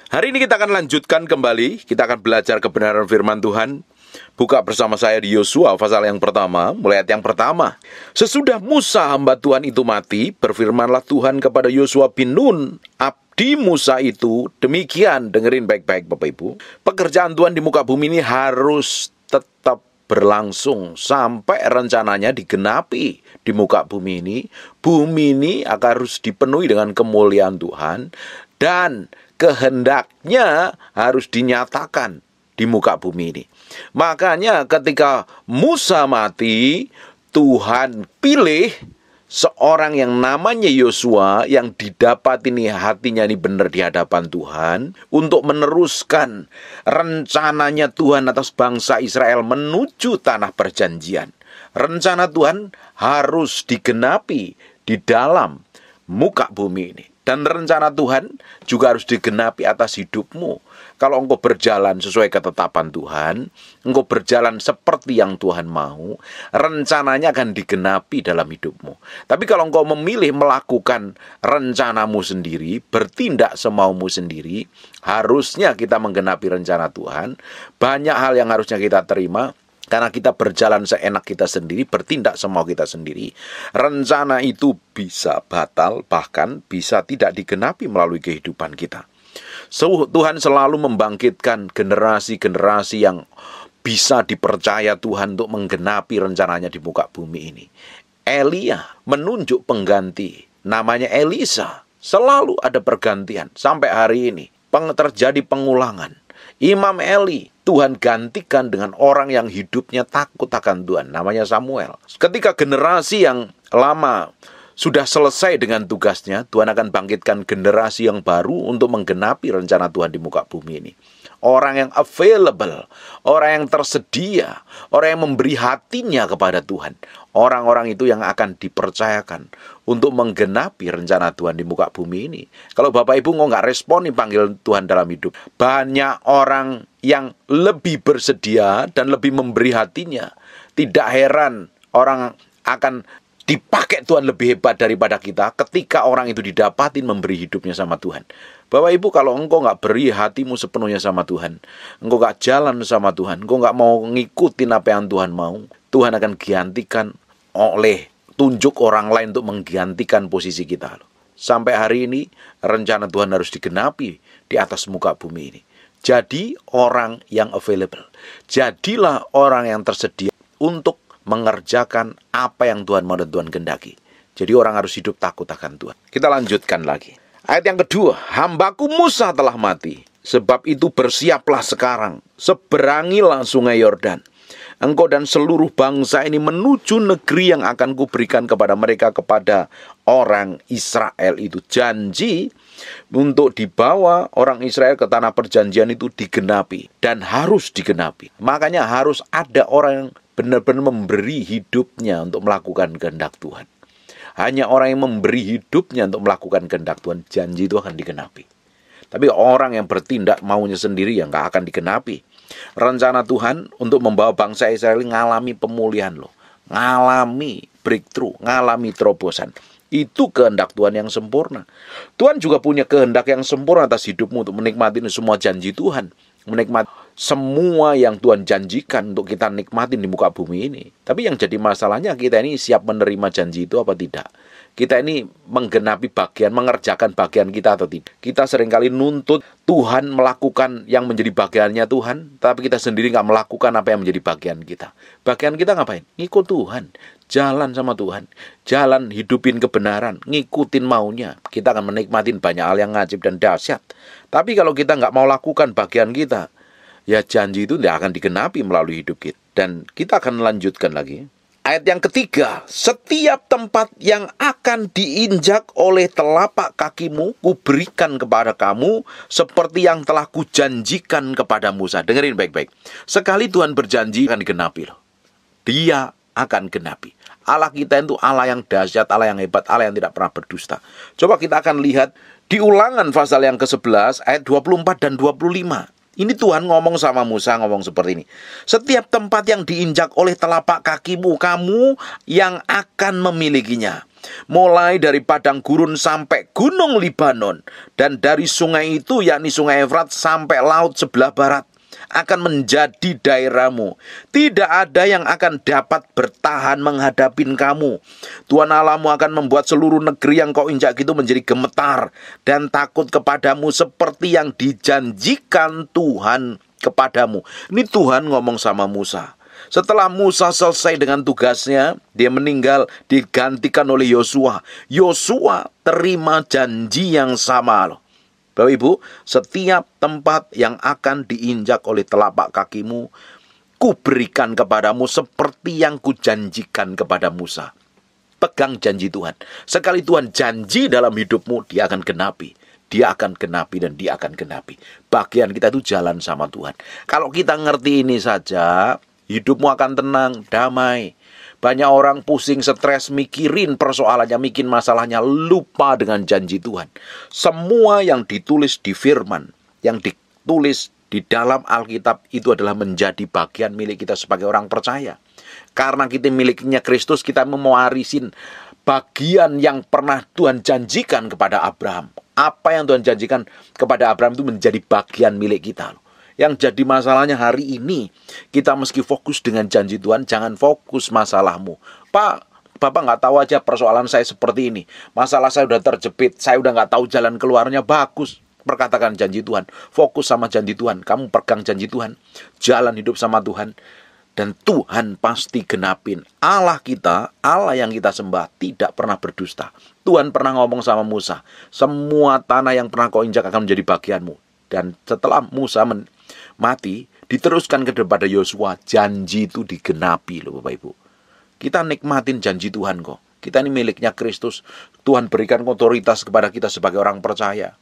Hari ini kita akan lanjutkan kembali. Kita akan belajar kebenaran firman Tuhan. Buka bersama saya di Yosua pasal yang pertama, mulai ayat yang pertama. Sesudah Musa hamba Tuhan itu mati, berfirmanlah Tuhan kepada Yosua bin Nun, abdi Musa itu, demikian. Dengerin baik-baik Bapak Ibu. Pekerjaan Tuhan di muka bumi ini harus tetap berlangsung sampai rencananya digenapi di muka bumi ini. Bumi ini akan harus dipenuhi dengan kemuliaan Tuhan dan kehendaknya harus dinyatakan di muka bumi ini. Makanya ketika Musa mati, Tuhan pilih seorang yang namanya Yosua, yang didapat ini hatinya ini benar di hadapan Tuhan, untuk meneruskan rencananya Tuhan atas bangsa Israel menuju tanah perjanjian. Rencana Tuhan harus digenapi di dalam muka bumi ini. Dan rencana Tuhan juga harus digenapi atas hidupmu. Kalau engkau berjalan sesuai ketetapan Tuhan, engkau berjalan seperti yang Tuhan mau, rencananya akan digenapi dalam hidupmu. Tapi kalau engkau memilih melakukan rencanamu sendiri, bertindak semaumu sendiri, harusnya kita menggenapi rencana Tuhan. Banyak hal yang harusnya kita terima, karena kita berjalan seenak kita sendiri, bertindak semau kita sendiri. Rencana itu bisa batal, bahkan bisa tidak digenapi melalui kehidupan kita. Tuhan selalu membangkitkan generasi-generasi yang bisa dipercaya Tuhan untuk menggenapi rencananya di muka bumi ini. Elia menunjuk pengganti, namanya Elisa. Selalu ada pergantian sampai hari ini. Terjadi pengulangan. Imam Eli, Tuhan gantikan dengan orang yang hidupnya takut akan Tuhan, namanya Samuel. Ketika generasi yang lama sudah selesai dengan tugasnya, Tuhan akan bangkitkan generasi yang baru untuk menggenapi rencana Tuhan di muka bumi ini. Orang yang available, orang yang tersedia, orang yang memberi hatinya kepada Tuhan. Orang-orang itu yang akan dipercayakan untuk menggenapi rencana Tuhan di muka bumi ini. Kalau Bapak Ibu nggak responi panggil Tuhan dalam hidup, banyak orang yang lebih bersedia dan lebih memberi hatinya. Tidak heran orang akan dipakai Tuhan lebih hebat daripada kita ketika orang itu didapatin memberi hidupnya sama Tuhan. Bapak Ibu, kalau engkau nggak beri hatimu sepenuhnya sama Tuhan, engkau nggak jalan sama Tuhan, engkau nggak mau ngikutin apa yang Tuhan mau, Tuhan akan gantikan oleh tunjuk orang lain untuk menggantikan posisi kita. Sampai hari ini, rencana Tuhan harus digenapi di atas muka bumi ini. Jadi orang yang available. Jadilah orang yang tersedia untuk mengerjakan apa yang Tuhan mau dan Tuhan kehendaki. Jadi orang harus hidup takut akan Tuhan. Kita lanjutkan lagi. Ayat yang kedua, hambaku Musa telah mati. Sebab itu bersiaplah sekarang, seberangilah sungai Yordan. Engkau dan seluruh bangsa ini menuju negeri yang akan kuberikan kepada mereka, kepada orang Israel itu. Janji untuk dibawa orang Israel ke tanah perjanjian itu digenapi dan harus digenapi. Makanya harus ada orang yang benar-benar memberi hidupnya untuk melakukan kehendak Tuhan. Hanya orang yang memberi hidupnya untuk melakukan kehendak Tuhan, janji itu akan digenapi. Tapi orang yang bertindak maunya sendiri yang nggak akan digenapi. Rencana Tuhan untuk membawa bangsa Israel mengalami pemulihan loh. Ngalami breakthrough, ngalami terobosan. Itu kehendak Tuhan yang sempurna. Tuhan juga punya kehendak yang sempurna atas hidupmu untuk menikmati semua janji Tuhan. Menikmati semua yang Tuhan janjikan untuk kita nikmatin di muka bumi ini. Tapi yang jadi masalahnya, kita ini siap menerima janji itu apa tidak? Kita ini menggenapi bagian, mengerjakan bagian kita atau tidak? Kita seringkali nuntut Tuhan melakukan yang menjadi bagiannya Tuhan, tapi kita sendiri nggak melakukan apa yang menjadi bagian kita. Bagian kita ngapain? Ngikut Tuhan, jalan sama Tuhan, jalan hidupin kebenaran, ngikutin maunya. Kita akan menikmatin banyak hal yang ngajib dan dahsyat. Tapi kalau kita nggak mau lakukan bagian kita, ya janji itu tidak akan digenapi melalui hidup kita. Dan kita akan lanjutkan lagi. Ayat yang ketiga, setiap tempat yang akan diinjak oleh telapak kakimu, kuberikan kepada kamu, seperti yang telah kujanjikan kepada Musa. Dengerin baik-baik. Sekali Tuhan berjanji akan digenapi loh. Dia akan genapi. Allah kita itu Allah yang dahsyat, Allah yang hebat, Allah yang tidak pernah berdusta. Coba kita akan lihat di Ulangan pasal yang ke-11, ayat 24 dan 25. Ini Tuhan ngomong sama Musa, ngomong seperti ini. Setiap tempat yang diinjak oleh telapak kakimu, kamu yang akan memilikinya. mulai dari padang gurun sampai gunung Libanon, dan dari sungai itu, yakni sungai Efrat, sampai laut sebelah barat, akan menjadi daerahmu. Tidak ada yang akan dapat bertahan menghadapin kamu. Tuhan Allahmu akan membuat seluruh negeri yang kau injak itu menjadi gemetar dan takut kepadamu, seperti yang dijanjikan Tuhan kepadamu. Ini Tuhan ngomong sama Musa. Setelah Musa selesai dengan tugasnya, dia meninggal, digantikan oleh Yosua. Yosua terima janji yang sama loh. Bapak Ibu, setiap tempat yang akan diinjak oleh telapak kakimu, kuberikan kepadamu seperti yang kujanjikan kepada Musa. Pegang janji Tuhan. Sekali Tuhan janji dalam hidupmu, dia akan genapi. Dia akan genapi dan dia akan genapi. Bagian kita itu jalan sama Tuhan. Kalau kita ngerti ini saja, hidupmu akan tenang, damai. Banyak orang pusing, stres, mikirin persoalannya, mikirin masalahnya, lupa dengan janji Tuhan. Semua yang ditulis di firman, yang ditulis di dalam Alkitab itu adalah menjadi bagian milik kita sebagai orang percaya. Karena kita miliknya Kristus, kita mewarisin bagian yang pernah Tuhan janjikan kepada Abraham. Apa yang Tuhan janjikan kepada Abraham itu menjadi bagian milik kita. Yang jadi masalahnya hari ini, kita meski fokus dengan janji Tuhan, jangan fokus masalahmu. Pak, Bapak nggak tahu aja persoalan saya seperti ini. Masalah saya udah terjepit, saya udah nggak tahu jalan keluarnya. Bagus, perkatakan janji Tuhan. Fokus sama janji Tuhan. Kamu pegang janji Tuhan. Jalan hidup sama Tuhan. Dan Tuhan pasti genapin. Allah kita, Allah yang kita sembah, tidak pernah berdusta. Tuhan pernah ngomong sama Musa, semua tanah yang pernah kau injak akan menjadi bagianmu. Dan setelah Musa mati, diteruskan kepada Yosua, janji itu digenapi loh Bapak Ibu. Kita nikmatin janji Tuhan kok. Kita ini miliknya Kristus. Tuhan berikan otoritas kepada kita sebagai orang percaya.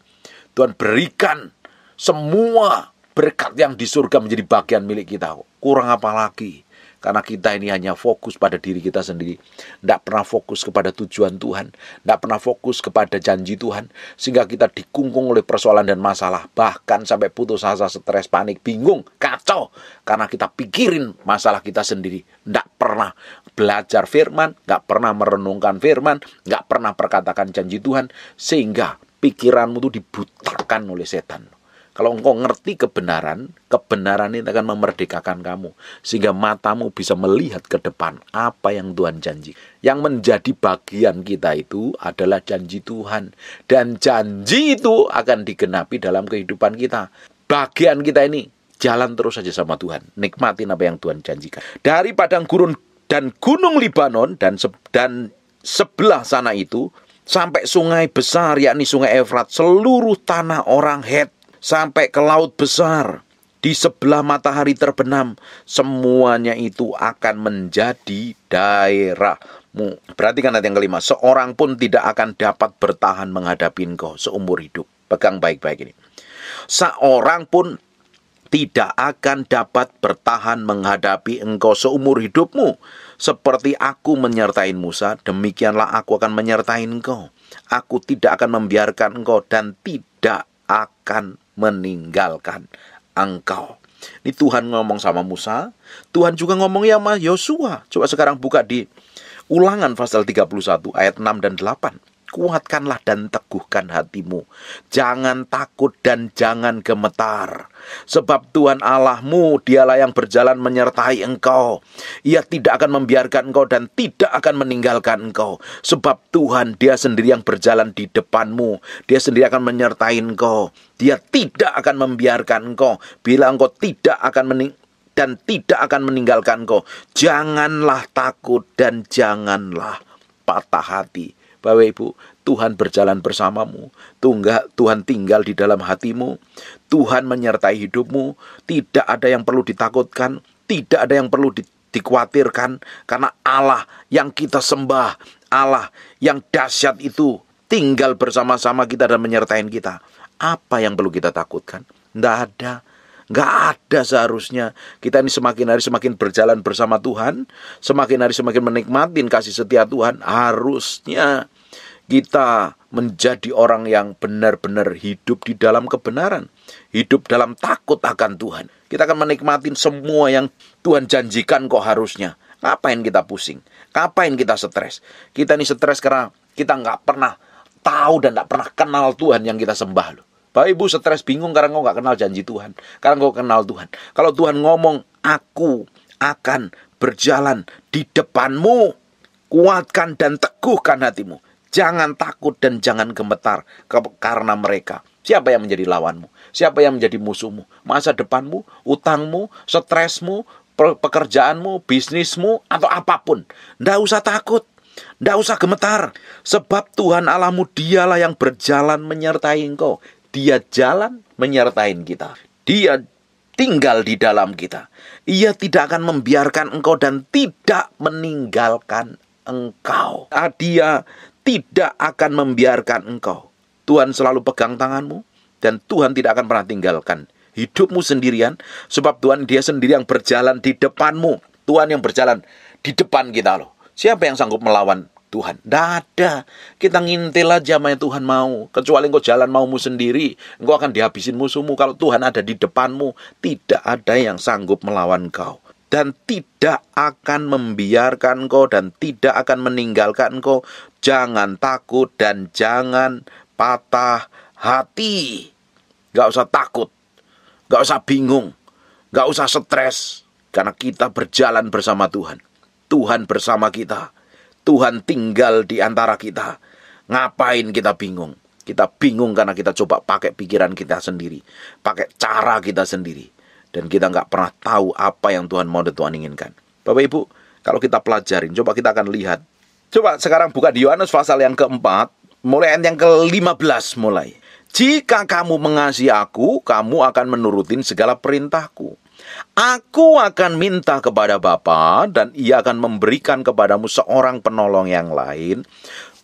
Tuhan berikan semua berkat yang di surga menjadi bagian milik kita. Kurang apa lagi? Karena kita ini hanya fokus pada diri kita sendiri. Tidak pernah fokus kepada tujuan Tuhan. Tidak pernah fokus kepada janji Tuhan. Sehingga kita dikungkung oleh persoalan dan masalah. Bahkan sampai putus asa, stres, panik, bingung, kacau. Karena kita pikirin masalah kita sendiri. Tidak pernah belajar firman. Tidak pernah merenungkan firman. Tidak pernah perkatakan janji Tuhan. Sehingga pikiranmu itu dibutakan oleh setan. Kalau engkau ngerti kebenaran, kebenaran ini akan memerdekakan kamu. Sehingga matamu bisa melihat ke depan apa yang Tuhan janji. Yang menjadi bagian kita itu adalah janji Tuhan. Dan janji itu akan digenapi dalam kehidupan kita. Bagian kita ini jalan terus saja sama Tuhan. Nikmatin apa yang Tuhan janjikan. Dari padang gurun dan gunung Libanon dan sebelah sana itu, sampai sungai besar yakni sungai Efrat, seluruh tanah orang Het, sampai ke laut besar, di sebelah matahari terbenam, semuanya itu akan menjadi daerahmu. Perhatikan ayat yang kelima, seorang pun tidak akan dapat bertahan menghadapi engkau seumur hidup. Pegang baik-baik ini. Seorang pun tidak akan dapat bertahan menghadapi engkau seumur hidupmu. Seperti aku menyertai Musa, demikianlah aku akan menyertai engkau. Aku tidak akan membiarkan engkau dan tidak akan meninggalkan engkau. Ini Tuhan ngomong sama Musa. Tuhan juga ngomong ya sama Yosua. Coba sekarang buka di Ulangan pasal 31 ayat 6 dan 8. Kuatkanlah dan teguhkan hatimu. Jangan takut dan jangan gemetar. Sebab Tuhan Allahmu, dialah yang berjalan menyertai engkau. Ia tidak akan membiarkan engkau dan tidak akan meninggalkan engkau. Sebab Tuhan, dia sendiri yang berjalan di depanmu. Dia sendiri akan menyertai engkau. Dia tidak akan membiarkan engkau. Bila engkau tidak akan dan tidak akan meninggalkan engkau. Janganlah takut dan janganlah patah hati. Bapak Ibu, Tuhan berjalan bersamamu. Tuhan tinggal di dalam hatimu. Tuhan menyertai hidupmu. Tidak ada yang perlu ditakutkan. Tidak ada yang perlu dikhawatirkan. Karena Allah yang kita sembah, Allah yang dahsyat itu, tinggal bersama-sama kita dan menyertai kita. Apa yang perlu kita takutkan? Tidak ada. Nggak ada seharusnya. Kita ini semakin hari semakin berjalan bersama Tuhan. Semakin hari semakin menikmati kasih setia Tuhan. Harusnya kita menjadi orang yang benar-benar hidup di dalam kebenaran. Hidup dalam takut akan Tuhan. Kita akan menikmati semua yang Tuhan janjikan kok harusnya. Ngapain kita pusing? Ngapain kita stres? Kita ini stres karena kita nggak pernah tahu dan nggak pernah kenal Tuhan yang kita sembah loh. Bapak Ibu stres bingung karena engkau nggak kenal janji Tuhan. Karena engkau kenal Tuhan. Kalau Tuhan ngomong, aku akan berjalan di depanmu. Kuatkan dan teguhkan hatimu. Jangan takut dan jangan gemetar karena mereka. Siapa yang menjadi lawanmu? Siapa yang menjadi musuhmu? Masa depanmu, utangmu, stresmu, pekerjaanmu, bisnismu, atau apapun. Nggak usah takut. Nggak usah gemetar. Sebab Tuhan Allahmu dialah yang berjalan menyertai engkau. Dia jalan menyertai kita. Dia tinggal di dalam kita. Ia tidak akan membiarkan engkau dan tidak meninggalkan engkau. Dia tidak akan membiarkan engkau. Tuhan selalu pegang tanganmu dan Tuhan tidak akan pernah tinggalkan hidupmu sendirian. Sebab Tuhan dia sendiri yang berjalan di depanmu. Tuhan yang berjalan di depan kita loh. Siapa yang sanggup melawan Tuhan? Tidak ada. Kita ngintil aja sama yang Tuhan mau. Kecuali engkau jalan maumu sendiri, engkau akan dihabisin musuhmu. Kalau Tuhan ada di depanmu, tidak ada yang sanggup melawan engkau. Dan tidak akan membiarkan engkau dan tidak akan meninggalkan engkau. Jangan takut dan jangan patah hati. Gak usah takut, gak usah bingung, gak usah stres. Karena kita berjalan bersama Tuhan. Tuhan bersama kita. Tuhan tinggal di antara kita. Ngapain kita bingung? Kita bingung karena kita coba pakai pikiran kita sendiri. Pakai cara kita sendiri. Dan kita nggak pernah tahu apa yang Tuhan mau dan Tuhan inginkan. Bapak Ibu, kalau kita pelajarin, coba kita akan lihat. Coba sekarang buka di Yohanes pasal yang keempat, mulai ayat yang ke-15 mulai. Jika kamu mengasihi aku, kamu akan menurutin segala perintahku. Aku akan minta kepada Bapa dan ia akan memberikan kepadamu seorang penolong yang lain.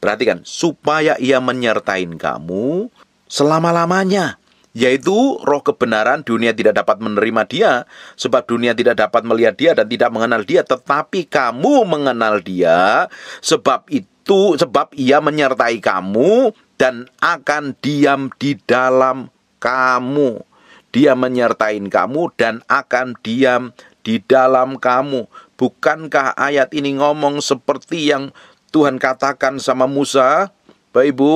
Perhatikan, supaya ia menyertai kamu selama-lamanya. Yaitu roh kebenaran. Dunia tidak dapat menerima dia, sebab dunia tidak dapat melihat dia dan tidak mengenal dia. Tetapi kamu mengenal dia, sebab ia menyertai kamu dan akan diam di dalam kamu. Dia menyertai kamu dan akan diam di dalam kamu. Bukankah ayat ini ngomong seperti yang Tuhan katakan sama Musa? Bapak Ibu,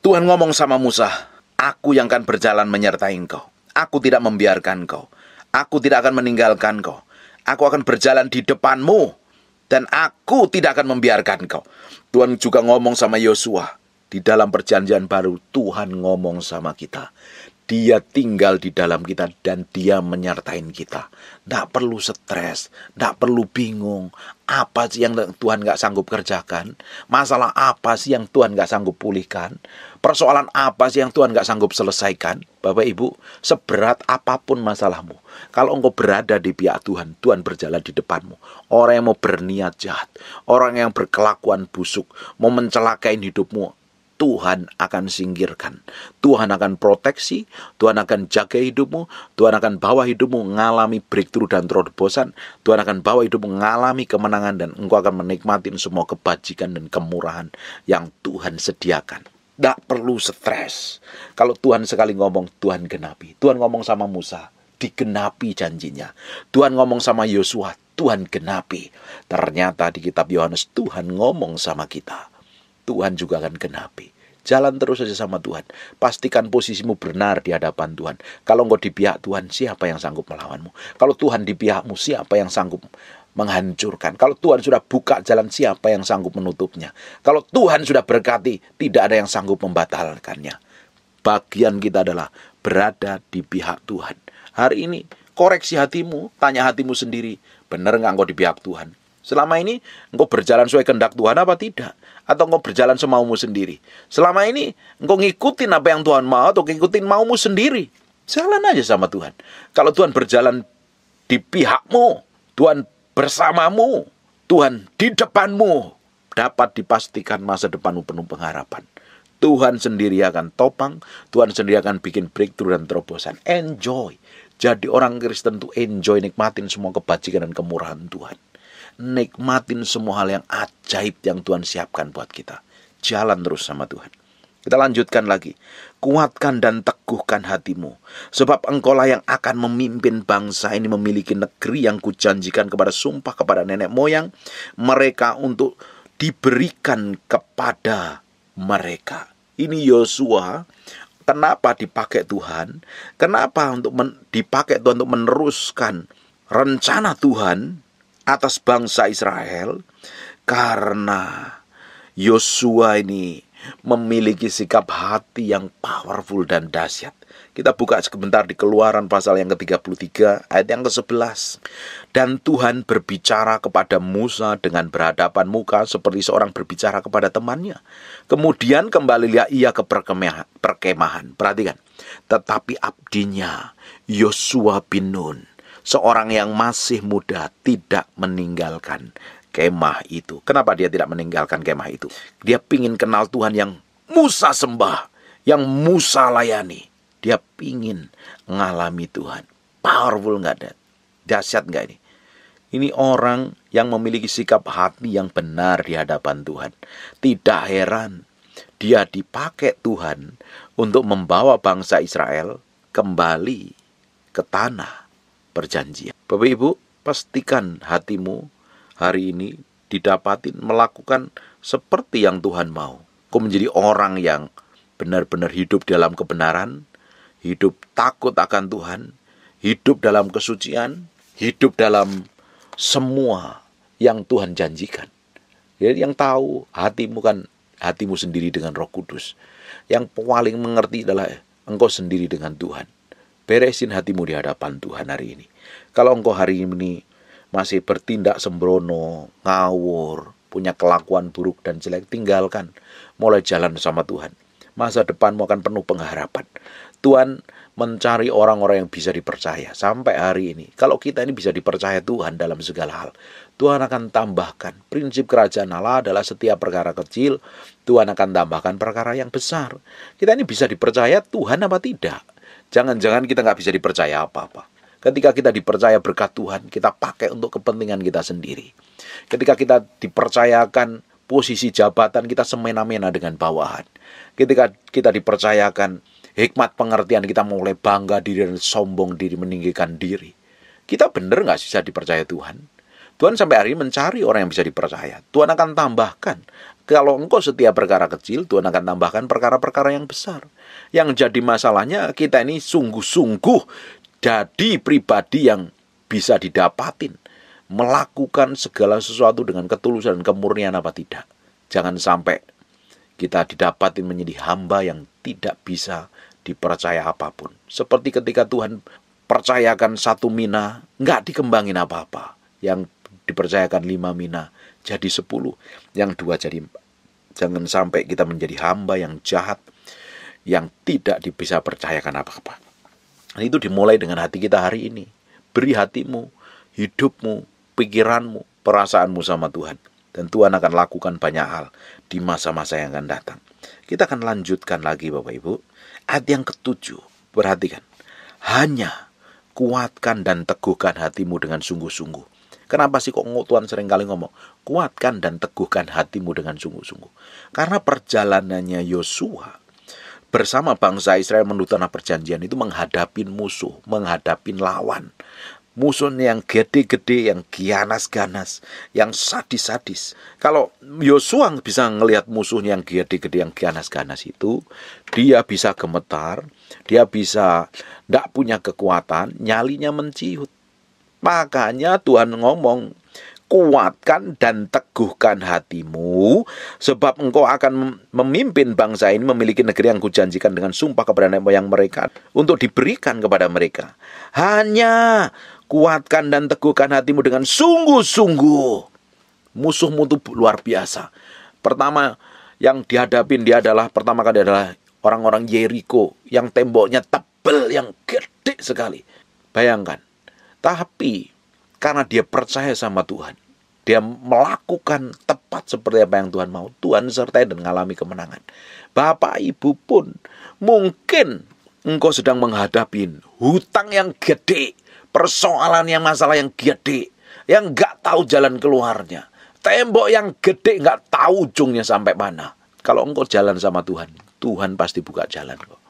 Tuhan ngomong sama Musa, aku yang akan berjalan menyertai engkau. Aku tidak membiarkan engkau. Aku tidak akan meninggalkan engkau. Aku akan berjalan di depanmu. Dan aku tidak akan membiarkan engkau. Tuhan juga ngomong sama Yosua. Di dalam perjanjian baru, Tuhan ngomong sama kita. Dia tinggal di dalam kita dan dia menyertai kita. Tidak perlu stres, tidak perlu bingung. Apa sih yang Tuhan gak sanggup kerjakan? Masalah apa sih yang Tuhan gak sanggup pulihkan? Persoalan apa sih yang Tuhan gak sanggup selesaikan? Bapak Ibu, seberat apapun masalahmu, kalau engkau berada di pihak Tuhan, Tuhan berjalan di depanmu. Orang yang mau berniat jahat, orang yang berkelakuan busuk, mau mencelakai hidupmu, Tuhan akan singkirkan. Tuhan akan proteksi, Tuhan akan jaga hidupmu, Tuhan akan bawa hidupmu mengalami breakthrough dan terobosan. Tuhan akan bawa hidupmu mengalami kemenangan dan engkau akan menikmati semua kebajikan dan kemurahan yang Tuhan sediakan. Tidak perlu stres. Kalau Tuhan sekali ngomong, Tuhan genapi. Tuhan ngomong sama Musa, digenapi janjinya. Tuhan ngomong sama Yosua, Tuhan genapi. Ternyata di kitab Yohanes, Tuhan ngomong sama kita. Tuhan juga akan genapi. Jalan terus saja sama Tuhan. Pastikan posisimu benar di hadapan Tuhan. Kalau engkau di pihak Tuhan, siapa yang sanggup melawanmu? Kalau Tuhan di pihakmu, siapa yang sanggup menghancurkan? Kalau Tuhan sudah buka jalan, siapa yang sanggup menutupnya? Kalau Tuhan sudah berkati, tidak ada yang sanggup membatalkannya. Bagian kita adalah berada di pihak Tuhan. Hari ini, koreksi hatimu, tanya hatimu sendiri. Benar nggak engkau di pihak Tuhan? Selama ini, engkau berjalan sesuai kehendak Tuhan apa tidak? Atau engkau berjalan semaumu sendiri? Selama ini, engkau ngikutin apa yang Tuhan mau atau ngikutin maumu sendiri? Jalan aja sama Tuhan. Kalau Tuhan berjalan di pihakmu, Tuhan bersamamu, Tuhan di depanmu, dapat dipastikan masa depanmu penuh pengharapan. Tuhan sendiri akan topang, Tuhan sendiri akan bikin breakthrough dan terobosan. Enjoy. Jadi orang Kristen tuh enjoy, nikmatin semua kebajikan dan kemurahan Tuhan. Nikmatin semua hal yang ajaib yang Tuhan siapkan buat kita. Jalan terus sama Tuhan. Kita lanjutkan lagi. Kuatkan dan teguhkan hatimu, sebab engkaulah yang akan memimpin bangsa ini memiliki negeri yang kujanjikan kepada sumpah kepada nenek moyang mereka untuk diberikan kepada mereka. Ini Yosua. Kenapa dipakai Tuhan? Kenapa dipakai Tuhan untuk meneruskan rencana Tuhan atas bangsa Israel? Karena Yosua ini memiliki sikap hati yang powerful dan dahsyat. Kita buka sebentar di Keluaran pasal yang ke-33 ayat yang ke-11. Dan Tuhan berbicara kepada Musa dengan berhadapan muka seperti seorang berbicara kepada temannya. Kemudian kembalilah ia ke perkemahan. Perhatikan. Tetapi abdinya Yosua bin Nun, seorang yang masih muda, tidak meninggalkan kemah itu. Kenapa dia tidak meninggalkan kemah itu? Dia pingin kenal Tuhan yang Musa sembah, yang Musa layani. Dia pingin ngalami Tuhan. Powerful nggak ada? Dahsyat nggak ini? Ini orang yang memiliki sikap hati yang benar di hadapan Tuhan. Tidak heran dia dipakai Tuhan untuk membawa bangsa Israel kembali ke tanah perjanjian. Bapak Ibu, pastikan hatimu hari ini didapatin melakukan seperti yang Tuhan mau. Kau menjadi orang yang benar-benar hidup dalam kebenaran, hidup takut akan Tuhan, hidup dalam kesucian, hidup dalam semua yang Tuhan janjikan. Jadi yang tahu hatimu kan hatimu sendiri dengan Roh Kudus. Yang paling mengerti adalah engkau sendiri dengan Tuhan. Beresin hatimu di hadapan Tuhan hari ini. Kalau engkau hari ini masih bertindak sembrono, ngawur, punya kelakuan buruk dan jelek, tinggalkan. Mulai jalan sama Tuhan. Masa depanmu akan penuh pengharapan. Tuhan mencari orang-orang yang bisa dipercaya. Sampai hari ini, kalau kita ini bisa dipercaya Tuhan dalam segala hal, Tuhan akan tambahkan. Prinsip kerajaan Allah adalah setiap perkara kecil, Tuhan akan tambahkan perkara yang besar. Kita ini bisa dipercaya Tuhan apa tidak? Jangan-jangan kita nggak bisa dipercaya apa-apa. Ketika kita dipercaya berkat Tuhan, kita pakai untuk kepentingan kita sendiri. Ketika kita dipercayakan posisi jabatan, kita semena-mena dengan bawahan. Ketika kita dipercayakan hikmat pengertian, kita mulai bangga diri dan sombong diri, meninggikan diri. Kita benar nggak bisa dipercaya Tuhan? Tuhan sampai hari ini mencari orang yang bisa dipercaya. Tuhan akan tambahkan. Kalau engkau setiap perkara kecil, Tuhan akan tambahkan perkara-perkara yang besar. Yang jadi masalahnya, kita ini sungguh-sungguh jadi pribadi yang bisa didapatin, melakukan segala sesuatu dengan ketulusan dan kemurnian apa tidak. Jangan sampai kita didapatin menjadi hamba yang tidak bisa dipercaya apapun. Seperti ketika Tuhan percayakan 1 mina, nggak dikembangin apa-apa. Yang dipercayakan 5 mina, jadi 10. Yang 2 jadi 4. Jangan sampai kita menjadi hamba yang jahat, yang tidak bisa percayakan apa-apa. Itu dimulai dengan hati kita hari ini. Beri hatimu, hidupmu, pikiranmu, perasaanmu sama Tuhan. Dan Tuhan akan lakukan banyak hal di masa-masa yang akan datang. Kita akan lanjutkan lagi Bapak Ibu. Ayat yang ke-7. Perhatikan. Hanya kuatkan dan teguhkan hatimu dengan sungguh-sungguh. Kenapa sih kok Tuhan sering kali ngomong? Kuatkan dan teguhkan hatimu dengan sungguh-sungguh. Karena perjalanannya Yosua bersama bangsa Israel menuju tanah perjanjian itu menghadapi musuh, menghadapi lawan. Musuhnya yang gede-gede, yang ganas-ganas, yang sadis-sadis. Kalau Yosua bisa ngelihat musuhnya yang gede-gede, yang ganas-ganas itu, dia bisa gemetar, dia bisa tidak punya kekuatan, nyalinya menciut. Makanya Tuhan ngomong, kuatkan dan teguhkan hatimu, sebab engkau akan memimpin bangsa ini memiliki negeri yang kujanjikan dengan sumpah kepada nenek moyang mereka untuk diberikan kepada mereka. Hanya kuatkan dan teguhkan hatimu dengan sungguh-sungguh. Musuhmu itu luar biasa. Pertama yang dihadapin dia adalah, pertama kali adalah orang-orang Yeriko yang temboknya tebal, yang gede sekali. Bayangkan. Tapi karena dia percaya sama Tuhan, dia melakukan tepat seperti apa yang Tuhan mau, Tuhan sertai dan mengalami kemenangan. Bapak Ibu pun mungkin engkau sedang menghadapi hutang yang gede, persoalan yang masalah yang gede, yang gak tahu jalan keluarnya, tembok yang gede gak tahu ujungnya sampai mana. Kalau engkau jalan sama Tuhan, Tuhan pasti buka jalan kok.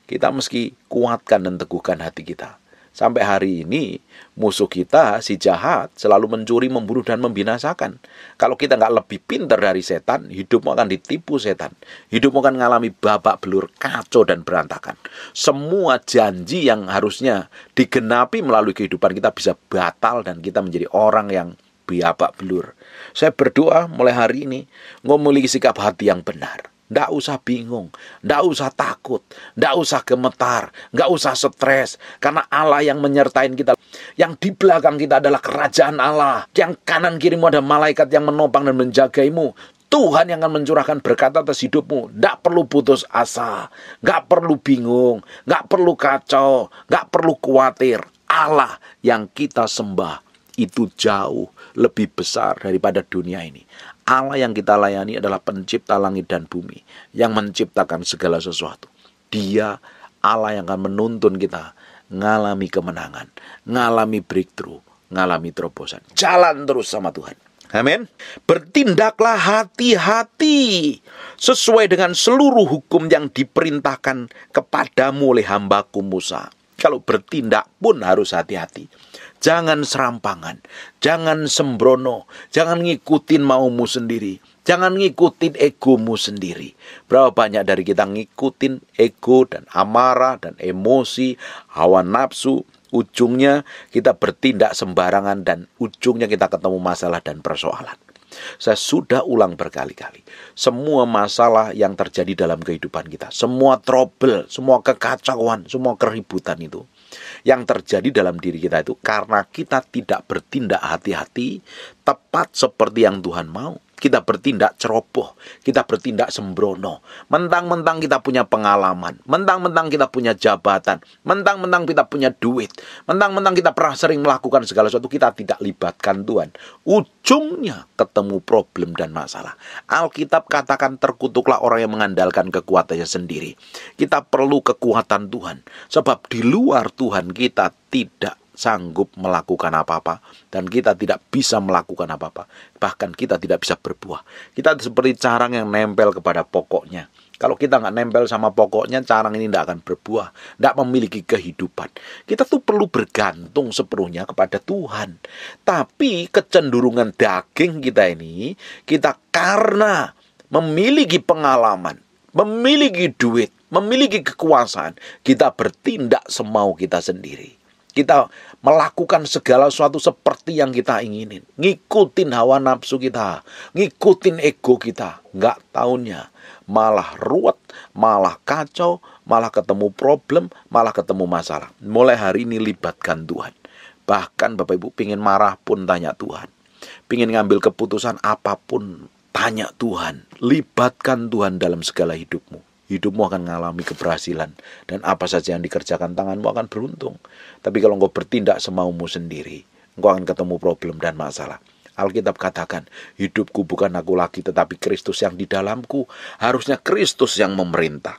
Kita mesti kuatkan dan teguhkan hati kita. Sampai hari ini musuh kita, si jahat, selalu mencuri, membunuh, dan membinasakan. Kalau kita nggak lebih pintar dari setan, hidupmu akan ditipu setan. Hidupmu akan mengalami babak belur, kacau, dan berantakan. Semua janji yang harusnya digenapi melalui kehidupan kita bisa batal dan kita menjadi orang yang babak belur. Saya berdoa mulai hari ini memiliki sikap hati yang benar. Nggak usah bingung, nggak usah takut, nggak usah gemetar, nggak usah stres. Karena Allah yang menyertai kita. Yang di belakang kita adalah kerajaan Allah. Yang kanan kirimu ada malaikat yang menopang dan menjagaimu. Tuhan yang akan mencurahkan berkat atas hidupmu. Nggak perlu putus asa, nggak perlu bingung, nggak perlu kacau, nggak perlu khawatir. Allah yang kita sembah itu jauh lebih besar daripada dunia ini. Allah yang kita layani adalah pencipta langit dan bumi, yang menciptakan segala sesuatu. Dia Allah yang akan menuntun kita ngalami kemenangan, ngalami breakthrough, ngalami terobosan. Jalan terus sama Tuhan. Amin. Bertindaklah hati-hati sesuai dengan seluruh hukum yang diperintahkan kepadamu oleh hambaku Musa. Kalau bertindak pun harus hati-hati. Jangan serampangan, jangan sembrono, jangan ngikutin maumu sendiri, jangan ngikutin egomu sendiri. Berapa banyak dari kita ngikutin ego dan amarah dan emosi, hawa nafsu, ujungnya kita bertindak sembarangan dan ujungnya kita ketemu masalah dan persoalan. Saya sudah ulang berkali-kali, semua masalah yang terjadi dalam kehidupan kita, semua trouble, semua kekacauan, semua keributan itu yang terjadi dalam diri kita itu karena kita tidak bertindak hati-hati tepat seperti yang Tuhan mau. Kita bertindak ceroboh, kita bertindak sembrono. Mentang-mentang kita punya pengalaman, mentang-mentang kita punya jabatan, mentang-mentang kita punya duit, mentang-mentang kita pernah sering melakukan segala sesuatu, kita tidak libatkan Tuhan. Ujungnya ketemu problem dan masalah. Alkitab katakan terkutuklah orang yang mengandalkan kekuatannya sendiri. Kita perlu kekuatan Tuhan, sebab di luar Tuhan kita tidak sanggup melakukan apa-apa dan kita tidak bisa melakukan apa-apa, bahkan kita tidak bisa berbuah. Kita seperti carang yang nempel kepada pokoknya. Kalau kita nggak nempel sama pokoknya, carang ini tidak akan berbuah, tidak memiliki kehidupan. Kita tuh perlu bergantung sepenuhnya kepada Tuhan. Tapi kecenderungan daging kita ini, kita karena memiliki pengalaman, memiliki duit, memiliki kekuasaan, kita bertindak semau kita sendiri. Kita melakukan segala sesuatu seperti yang kita inginin. Ngikutin hawa nafsu kita. Ngikutin ego kita. Nggak taunya malah ruwet, malah kacau, malah ketemu problem, malah ketemu masalah. Mulai hari ini libatkan Tuhan. Bahkan Bapak Ibu pingin marah pun tanya Tuhan. Pingin ngambil keputusan apapun tanya Tuhan. Libatkan Tuhan dalam segala hidupmu. Hidupmu akan mengalami keberhasilan. Dan apa saja yang dikerjakan tanganmu akan beruntung. Tapi kalau engkau bertindak semaumu sendiri, engkau akan ketemu problem dan masalah. Alkitab katakan, hidupku bukan aku lagi, tetapi Kristus yang di dalamku. Harusnya Kristus yang memerintah.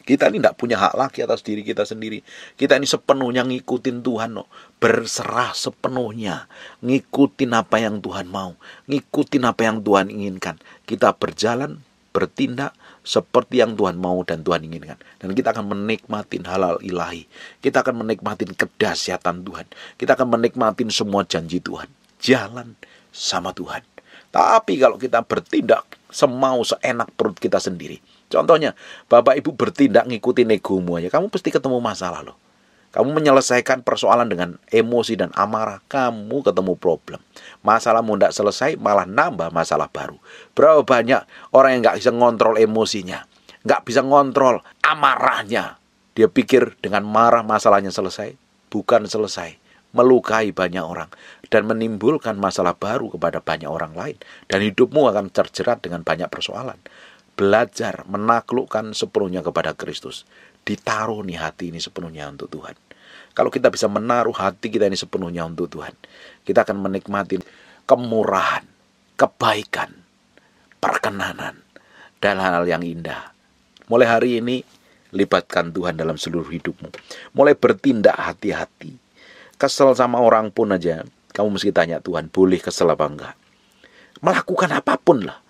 Kita ini tidak punya hak lagi atas diri kita sendiri. Kita ini sepenuhnya ngikutin Tuhan. Berserah sepenuhnya. Ngikutin apa yang Tuhan mau. Ngikutin apa yang Tuhan inginkan. Kita berjalan, bertindak seperti yang Tuhan mau dan Tuhan inginkan. Dan kita akan menikmatin halal ilahi. Kita akan menikmatin kedahsyatan Tuhan. Kita akan menikmatin semua janji Tuhan. Jalan sama Tuhan. Tapi kalau kita bertindak semau seenak perut kita sendiri. Contohnya, Bapak Ibu bertindak ngikutin egomu aja, kamu pasti ketemu masalah loh. Kamu menyelesaikan persoalan dengan emosi dan amarah, kamu ketemu problem. Masalahmu tidak selesai, malah nambah masalah baru. Berapa banyak orang yang nggak bisa ngontrol emosinya, nggak bisa ngontrol amarahnya. Dia pikir dengan marah masalahnya selesai, bukan selesai. Melukai banyak orang dan menimbulkan masalah baru kepada banyak orang lain. Dan hidupmu akan terjerat dengan banyak persoalan. Belajar menaklukkan sepenuhnya kepada Kristus. Ditaruh nih hati ini sepenuhnya untuk Tuhan. Kalau kita bisa menaruh hati kita ini sepenuhnya untuk Tuhan, kita akan menikmati kemurahan, kebaikan, perkenanan, dan hal-hal yang indah. Mulai hari ini, libatkan Tuhan dalam seluruh hidupmu. Mulai bertindak hati-hati. Kesel sama orang pun aja, kamu mesti tanya Tuhan, boleh kesel apa enggak? Melakukan apapun lah.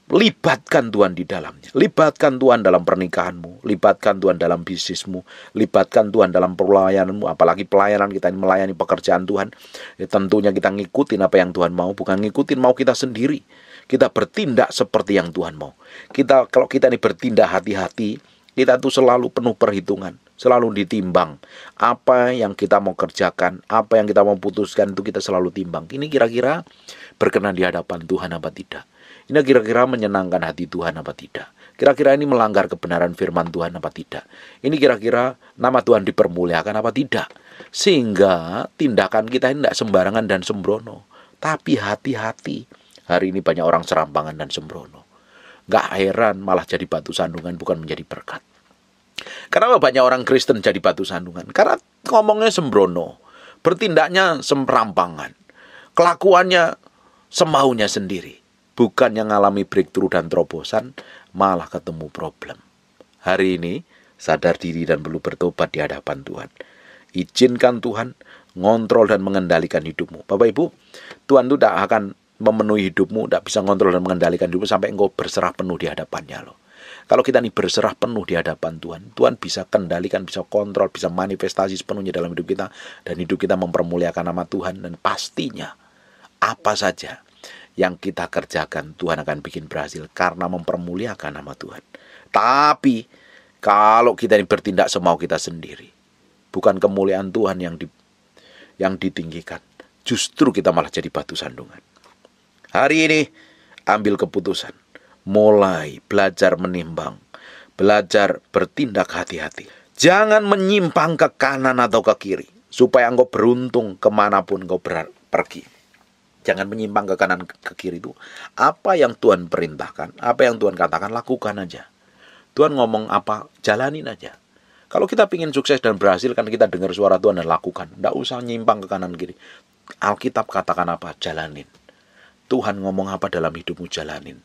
libatkan Tuhan di dalamnya. Libatkan Tuhan dalam pernikahanmu, libatkan Tuhan dalam bisnismu, libatkan Tuhan dalam pelayananmu. Apalagi pelayanan kita ini melayani pekerjaan Tuhan, ya tentunya kita ngikutin apa yang Tuhan mau, bukan ngikutin mau kita sendiri. Kita bertindak seperti yang Tuhan mau. Kalau kita ini bertindak hati-hati, kita tuh selalu penuh perhitungan, selalu ditimbang. Apa yang kita mau kerjakan, apa yang kita mau putuskan, itu kita selalu timbang. Ini kira-kira berkenan di hadapan Tuhan apa tidak? Ini kira-kira menyenangkan hati Tuhan apa tidak? Kira-kira ini melanggar kebenaran firman Tuhan apa tidak? Ini kira-kira nama Tuhan dipermuliakan apa tidak? Sehingga tindakan kita ini tidak sembarangan dan sembrono. Tapi hati-hati. Hari ini banyak orang serampangan dan sembrono. Gak heran malah jadi batu sandungan, bukan menjadi berkat. Kenapa banyak orang Kristen jadi batu sandungan? Karena ngomongnya sembrono, bertindaknya serampangan, kelakuannya semaunya sendiri. Bukan yang ngalami breakthrough dan terobosan, malah ketemu problem. Hari ini sadar diri dan perlu bertobat di hadapan Tuhan. Izinkan Tuhan ngontrol dan mengendalikan hidupmu. Bapak Ibu, Tuhan itu tidak akan memenuhi hidupmu, tidak bisa ngontrol dan mengendalikan hidupmu sampai engkau berserah penuh di hadapannya loh. Kalau kita ini berserah penuh di hadapan Tuhan, Tuhan bisa kendalikan, bisa kontrol, bisa manifestasi sepenuhnya dalam hidup kita, dan hidup kita mempermuliakan nama Tuhan. Dan pastinya apa saja yang kita kerjakan Tuhan akan bikin berhasil karena mempermuliakan nama Tuhan. Tapi kalau kita ini bertindak semau kita sendiri, bukan kemuliaan Tuhan yang ditinggikan, justru kita malah jadi batu sandungan. Hari ini ambil keputusan, mulai belajar menimbang, belajar bertindak hati-hati. Jangan menyimpang ke kanan atau ke kiri, supaya engkau beruntung kemanapun engkau pergi. Jangan menyimpang ke kanan ke kiri itu. Apa yang Tuhan perintahkan, apa yang Tuhan katakan, lakukan aja. Tuhan ngomong apa, jalanin aja. Kalau kita ingin sukses dan berhasil, kan kita dengar suara Tuhan dan lakukan. Tidak usah nyimpang ke kanan kiri. Alkitab katakan apa, jalanin. Tuhan ngomong apa dalam hidupmu, jalanin.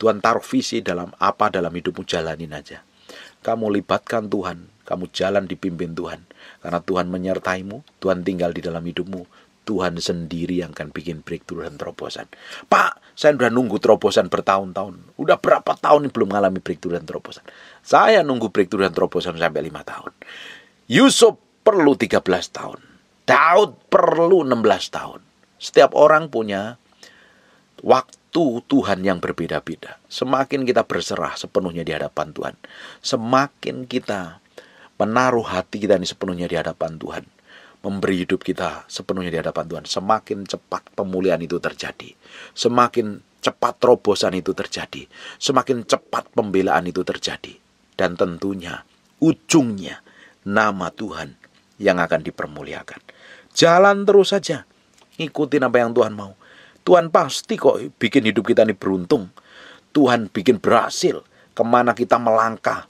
Tuhan taruh visi dalam hidupmu, jalanin aja. Kamu libatkan Tuhan, kamu jalan dipimpin Tuhan. Karena Tuhan menyertaimu, Tuhan tinggal di dalam hidupmu. Tuhan sendiri yang akan bikin breakthrough dan terobosan. Pak, saya udah nunggu terobosan bertahun-tahun. Udah berapa tahun ini belum mengalami breakthrough dan terobosan. Saya nunggu breakthrough dan terobosan sampai 5 tahun. Yusuf perlu 13 tahun. Daud perlu 16 tahun. Setiap orang punya waktu Tuhan yang berbeda-beda. Semakin kita berserah sepenuhnya di hadapan Tuhan, semakin kita menaruh hati kita ini sepenuhnya di hadapan Tuhan, memberi hidup kita sepenuhnya di hadapan Tuhan, semakin cepat pemulihan itu terjadi, semakin cepat terobosan itu terjadi, semakin cepat pembelaan itu terjadi. Dan tentunya ujungnya nama Tuhan yang akan dipermuliakan. Jalan terus saja, ikutin apa yang Tuhan mau. Tuhan pasti kok bikin hidup kita ini beruntung. Tuhan bikin berhasil. Kemana kita melangkah,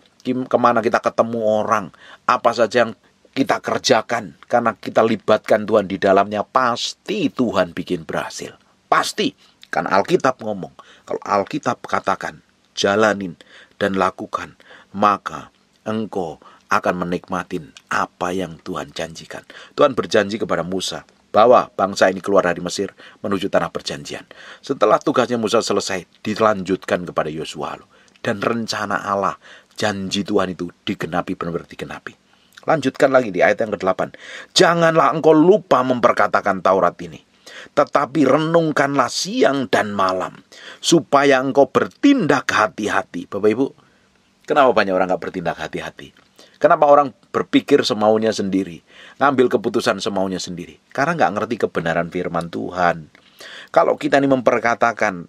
kemana kita ketemu orang, apa saja yang kita kerjakan, karena kita libatkan Tuhan di dalamnya, pasti Tuhan bikin berhasil. Pasti. Kan Alkitab ngomong. Kalau Alkitab katakan, jalanin dan lakukan, maka engkau akan menikmatin apa yang Tuhan janjikan. Tuhan berjanji kepada Musa, bawa bangsa ini keluar dari Mesir menuju tanah perjanjian. Setelah tugasnya Musa selesai, dilanjutkan kepada Yosua. Dan rencana Allah, janji Tuhan itu digenapi, benar-benar digenapi. Lanjutkan lagi di ayat yang ke-8. Janganlah engkau lupa memperkatakan Taurat ini, tetapi renungkanlah siang dan malam, supaya engkau bertindak hati-hati. Bapak Ibu, kenapa banyak orang gak bertindak hati-hati? Kenapa orang berpikir semaunya sendiri, ngambil keputusan semaunya sendiri? Karena nggak ngerti kebenaran firman Tuhan. Kalau kita ini memperkatakan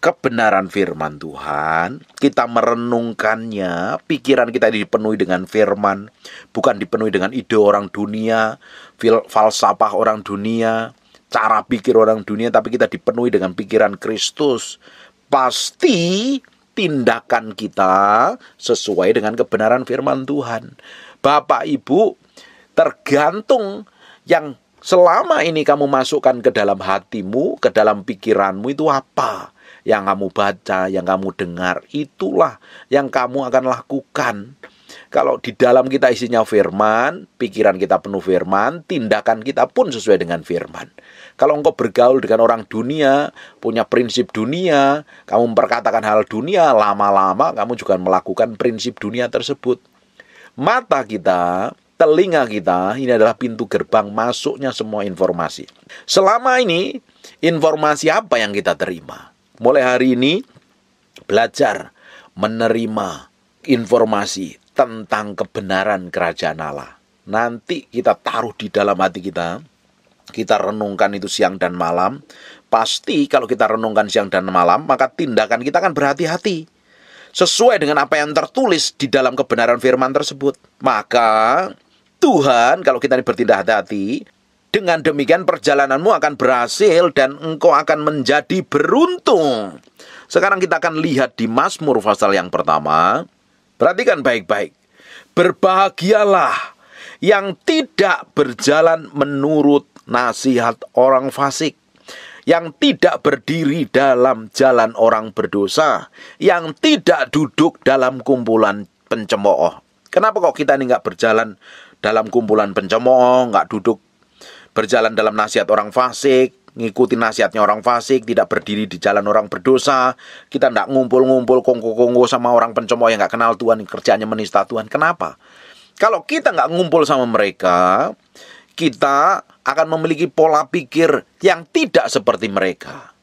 kebenaran firman Tuhan, kita merenungkannya, pikiran kita dipenuhi dengan firman, bukan dipenuhi dengan ide orang dunia, falsafah orang dunia, cara pikir orang dunia, tapi kita dipenuhi dengan pikiran Kristus. Pasti tindakan kita sesuai dengan kebenaran firman Tuhan. Bapak Ibu, tergantung yang selama ini kamu masukkan ke dalam hatimu, ke dalam pikiranmu itu apa. Yang kamu baca, yang kamu dengar, itulah yang kamu akan lakukan. Kalau di dalam kita isinya firman, pikiran kita penuh firman, tindakan kita pun sesuai dengan firman. Kalau engkau bergaul dengan orang dunia, punya prinsip dunia, kamu memperkatakan hal dunia, lama-lama kamu juga melakukan prinsip dunia tersebut. Mata kita, telinga kita, ini adalah pintu gerbang masuknya semua informasi. Selama ini, informasi apa yang kita terima? Mulai hari ini, belajar menerima informasi tentang kebenaran kerajaan Allah. Nanti kita taruh di dalam hati kita renungkan itu siang dan malam. Pasti kalau kita renungkan siang dan malam, maka tindakan kita akan berhati-hati sesuai dengan apa yang tertulis di dalam kebenaran firman tersebut. Maka Tuhan, kalau kita bertindak hati-hati, dengan demikian perjalananmu akan berhasil dan engkau akan menjadi beruntung. Sekarang kita akan lihat di Mazmur pasal yang pertama. Perhatikan baik-baik. Berbahagialah yang tidak berjalan menurut nasihat orang fasik, yang tidak berdiri dalam jalan orang berdosa, yang tidak duduk dalam kumpulan pencemooh. Kenapa kok kita ini nggak berjalan dalam kumpulan pencemooh, nggak duduk berjalan dalam nasihat orang fasik, ngikutin nasihatnya orang fasik, tidak berdiri di jalan orang berdosa, kita tidak ngumpul-ngumpul kongko-kongko sama orang pencemooh yang nggak kenal Tuhan, kerjanya menista Tuhan. Kenapa? Kalau kita nggak ngumpul sama mereka, kita akan memiliki pola pikir yang tidak seperti mereka.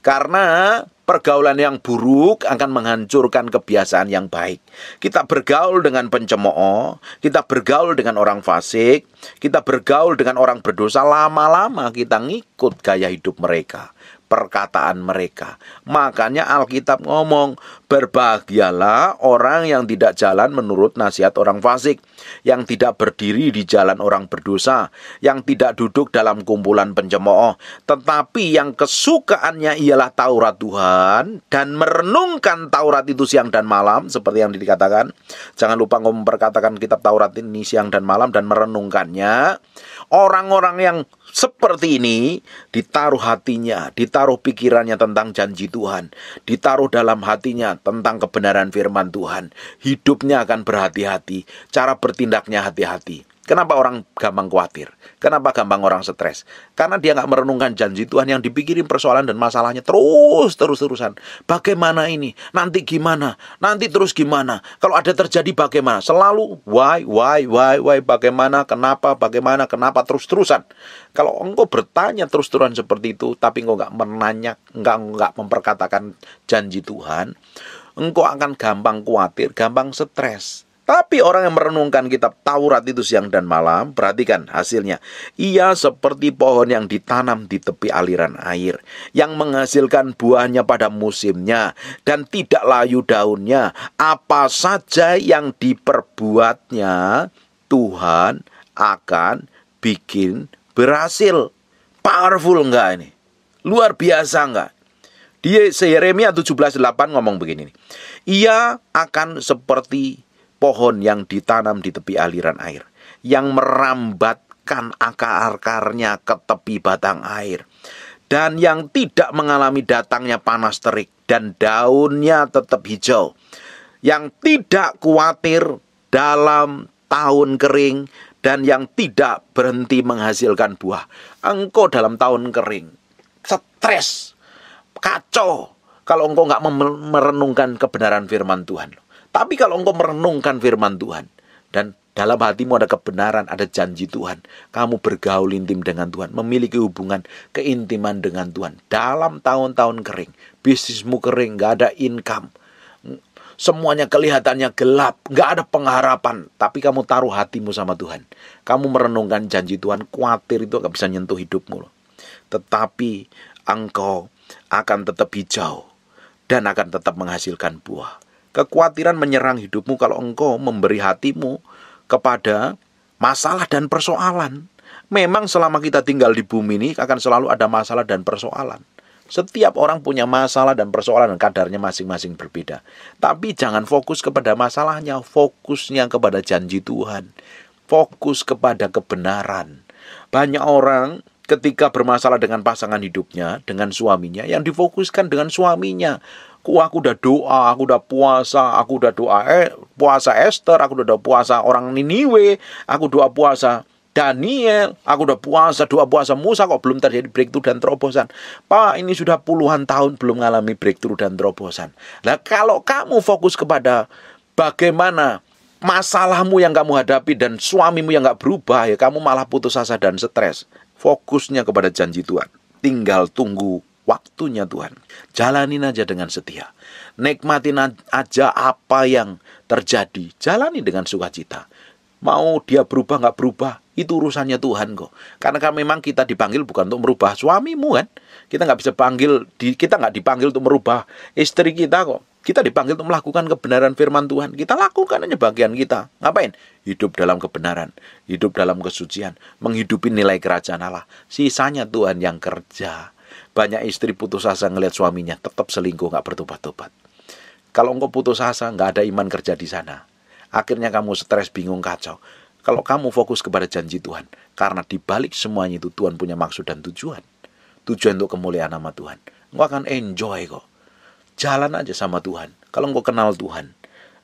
Karena pergaulan yang buruk akan menghancurkan kebiasaan yang baik. Kita bergaul dengan pencemooh, kita bergaul dengan orang fasik, kita bergaul dengan orang berdosa, lama-lama kita ngikut gaya hidup mereka, perkataan mereka. Makanya Alkitab ngomong, berbahagialah orang yang tidak jalan menurut nasihat orang fasik, yang tidak berdiri di jalan orang berdosa, yang tidak duduk dalam kumpulan pencemooh, tetapi yang kesukaannya ialah Taurat Tuhan dan merenungkan Taurat itu siang dan malam, seperti yang dikatakan. Jangan lupa memperkatakan kitab Taurat ini siang dan malam dan merenungkannya. Orang-orang yang seperti ini ditaruh hatinya, ditaruh pikirannya tentang janji Tuhan, ditaruh dalam hatinya tentang kebenaran firman Tuhan. Hidupnya akan berhati-hati, cara bertindaknya hati-hati. Kenapa orang gampang khawatir? Kenapa gampang orang stres? Karena dia nggak merenungkan janji Tuhan, yang dipikirin persoalan dan masalahnya terus-terusan. Bagaimana ini? Nanti gimana? Nanti terus gimana? Kalau ada terjadi bagaimana? Selalu why, bagaimana, kenapa, terus-terusan. Kalau engkau bertanya terus-terusan seperti itu, tapi engkau nggak menanya, nggak memperkatakan janji Tuhan, engkau akan gampang khawatir, gampang stres. Tapi orang yang merenungkan kitab Taurat itu siang dan malam, perhatikan hasilnya. Ia seperti pohon yang ditanam di tepi aliran air, yang menghasilkan buahnya pada musimnya, dan tidak layu daunnya. Apa saja yang diperbuatnya, Tuhan akan bikin berhasil. Powerful enggak ini? Luar biasa enggak? Di Yeremia 17:8 ngomong begini. Ia akan seperti pohon yang ditanam di tepi aliran air, yang merambatkan akar-akarnya ke tepi batang air, dan yang tidak mengalami datangnya panas terik, dan daunnya tetap hijau, yang tidak khawatir dalam tahun kering, dan yang tidak berhenti menghasilkan buah. Engkau dalam tahun kering, stres, kacau, kalau engkau nggak merenungkan kebenaran firman Tuhan. Tapi kalau engkau merenungkan firman Tuhan, dan dalam hatimu ada kebenaran, ada janji Tuhan, kamu bergaul intim dengan Tuhan, memiliki hubungan keintiman dengan Tuhan. Dalam tahun-tahun kering, bisnismu kering, gak ada income, semuanya kelihatannya gelap, gak ada pengharapan, tapi kamu taruh hatimu sama Tuhan, kamu merenungkan janji Tuhan, khawatir itu gak bisa nyentuh hidupmu. Tetapi engkau akan tetap hijau dan akan tetap menghasilkan buah. Kekhawatiran menyerang hidupmu kalau engkau memberi hatimu kepada masalah dan persoalan. Memang selama kita tinggal di bumi ini akan selalu ada masalah dan persoalan. Setiap orang punya masalah dan persoalan, dan kadarnya masing-masing berbeda. Tapi jangan fokus kepada masalahnya, fokusnya kepada janji Tuhan. Fokus kepada kebenaran. Banyak orang ketika bermasalah dengan pasangan hidupnya, dengan suaminya, yang difokuskan dengan suaminya. Aku udah doa, aku udah puasa, aku udah doa puasa Esther, aku udah puasa orang Niniwe, aku doa puasa Daniel, aku udah puasa, doa puasa Musa, kok belum terjadi breakthrough dan terobosan. Pak, ini sudah puluhan tahun belum mengalami breakthrough dan terobosan. Nah, kalau kamu fokus kepada bagaimana masalahmu yang kamu hadapi dan suamimu yang gak berubah, ya kamu malah putus asa dan stres. Fokusnya kepada janji Tuhan. Tinggal tunggu waktunya Tuhan. Jalanin aja dengan setia. Nikmatin aja apa yang terjadi. Jalani dengan sukacita. Mau dia berubah nggak berubah, itu urusannya Tuhan kok. Karena kan memang kita dipanggil bukan untuk merubah suamimu kan. Kita nggak bisa kita nggak dipanggil untuk merubah istri kita kok. Kita dipanggil untuk melakukan kebenaran firman Tuhan. Kita lakukan aja bagian kita. Ngapain? Hidup dalam kebenaran, hidup dalam kesucian, menghidupi nilai kerajaan Allah. Sisanya Tuhan yang kerja. Banyak istri putus asa ngelihat suaminya tetap selingkuh, nggak bertobat-tobat. Kalau engkau putus asa, nggak ada iman kerja di sana. Akhirnya kamu stres, bingung, kacau. Kalau kamu fokus kepada janji Tuhan, karena dibalik semuanya itu Tuhan punya maksud dan tujuan. Tujuan untuk kemuliaan nama Tuhan. Engkau akan enjoy kok. Jalan aja sama Tuhan. Kalau engkau kenal Tuhan,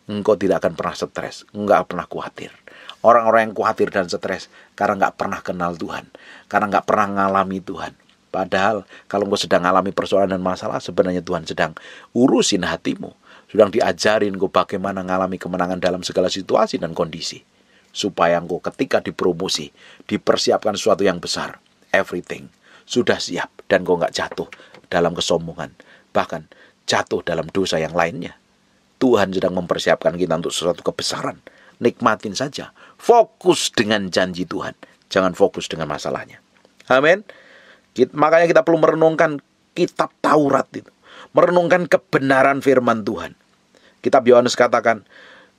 engkau tidak akan pernah stres, enggak pernah khawatir. Orang-orang yang khawatir dan stres karena nggak pernah kenal Tuhan, karena nggak pernah ngalami Tuhan. Padahal kalau engkau sedang mengalami persoalan dan masalah, sebenarnya Tuhan sedang urusin hatimu. Sedang diajarin engkau bagaimana mengalami kemenangan dalam segala situasi dan kondisi. Supaya engkau ketika dipromosi, dipersiapkan sesuatu yang besar. Everything sudah siap dan engkau nggak jatuh dalam kesombongan. Bahkan jatuh dalam dosa yang lainnya. Tuhan sedang mempersiapkan kita untuk sesuatu kebesaran. Nikmatin saja. Fokus dengan janji Tuhan. Jangan fokus dengan masalahnya. Amin. Makanya kita perlu merenungkan kitab Taurat itu. Merenungkan kebenaran firman Tuhan. Kitab Yohanes katakan,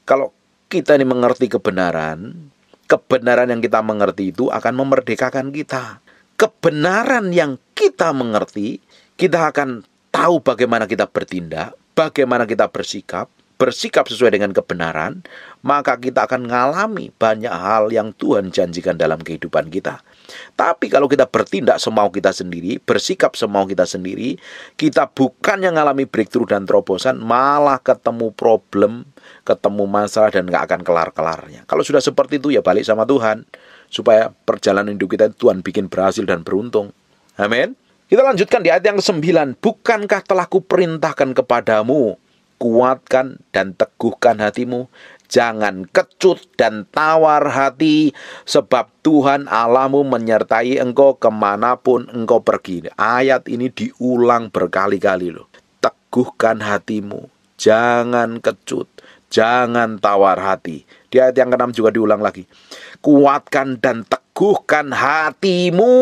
kalau kita ini mengerti kebenaran yang kita mengerti itu akan memerdekakan kita. Kebenaran yang kita mengerti, kita akan tahu bagaimana kita bertindak, bagaimana kita bersikap sesuai dengan kebenaran, maka kita akan mengalami banyak hal yang Tuhan janjikan dalam kehidupan kita. Tapi kalau kita bertindak semau kita sendiri, bersikap semau kita sendiri, kita bukannya mengalami breakthrough dan terobosan, malah ketemu problem, ketemu masalah dan gak akan kelar-kelarnya. Kalau sudah seperti itu ya balik sama Tuhan, supaya perjalanan hidup kita Tuhan bikin berhasil dan beruntung. Amin. Kita lanjutkan di ayat yang ke-9. Bukankah telah kuperintahkan kepadamu, kuatkan dan teguhkan hatimu, jangan kecut dan tawar hati, sebab Tuhan Allahmu menyertai engkau kemanapun engkau pergi. Ayat ini diulang berkali-kali loh. Teguhkan hatimu, jangan kecut, jangan tawar hati. Di ayat yang ke-6 juga diulang lagi. Kuatkan dan teguhkan hatimu.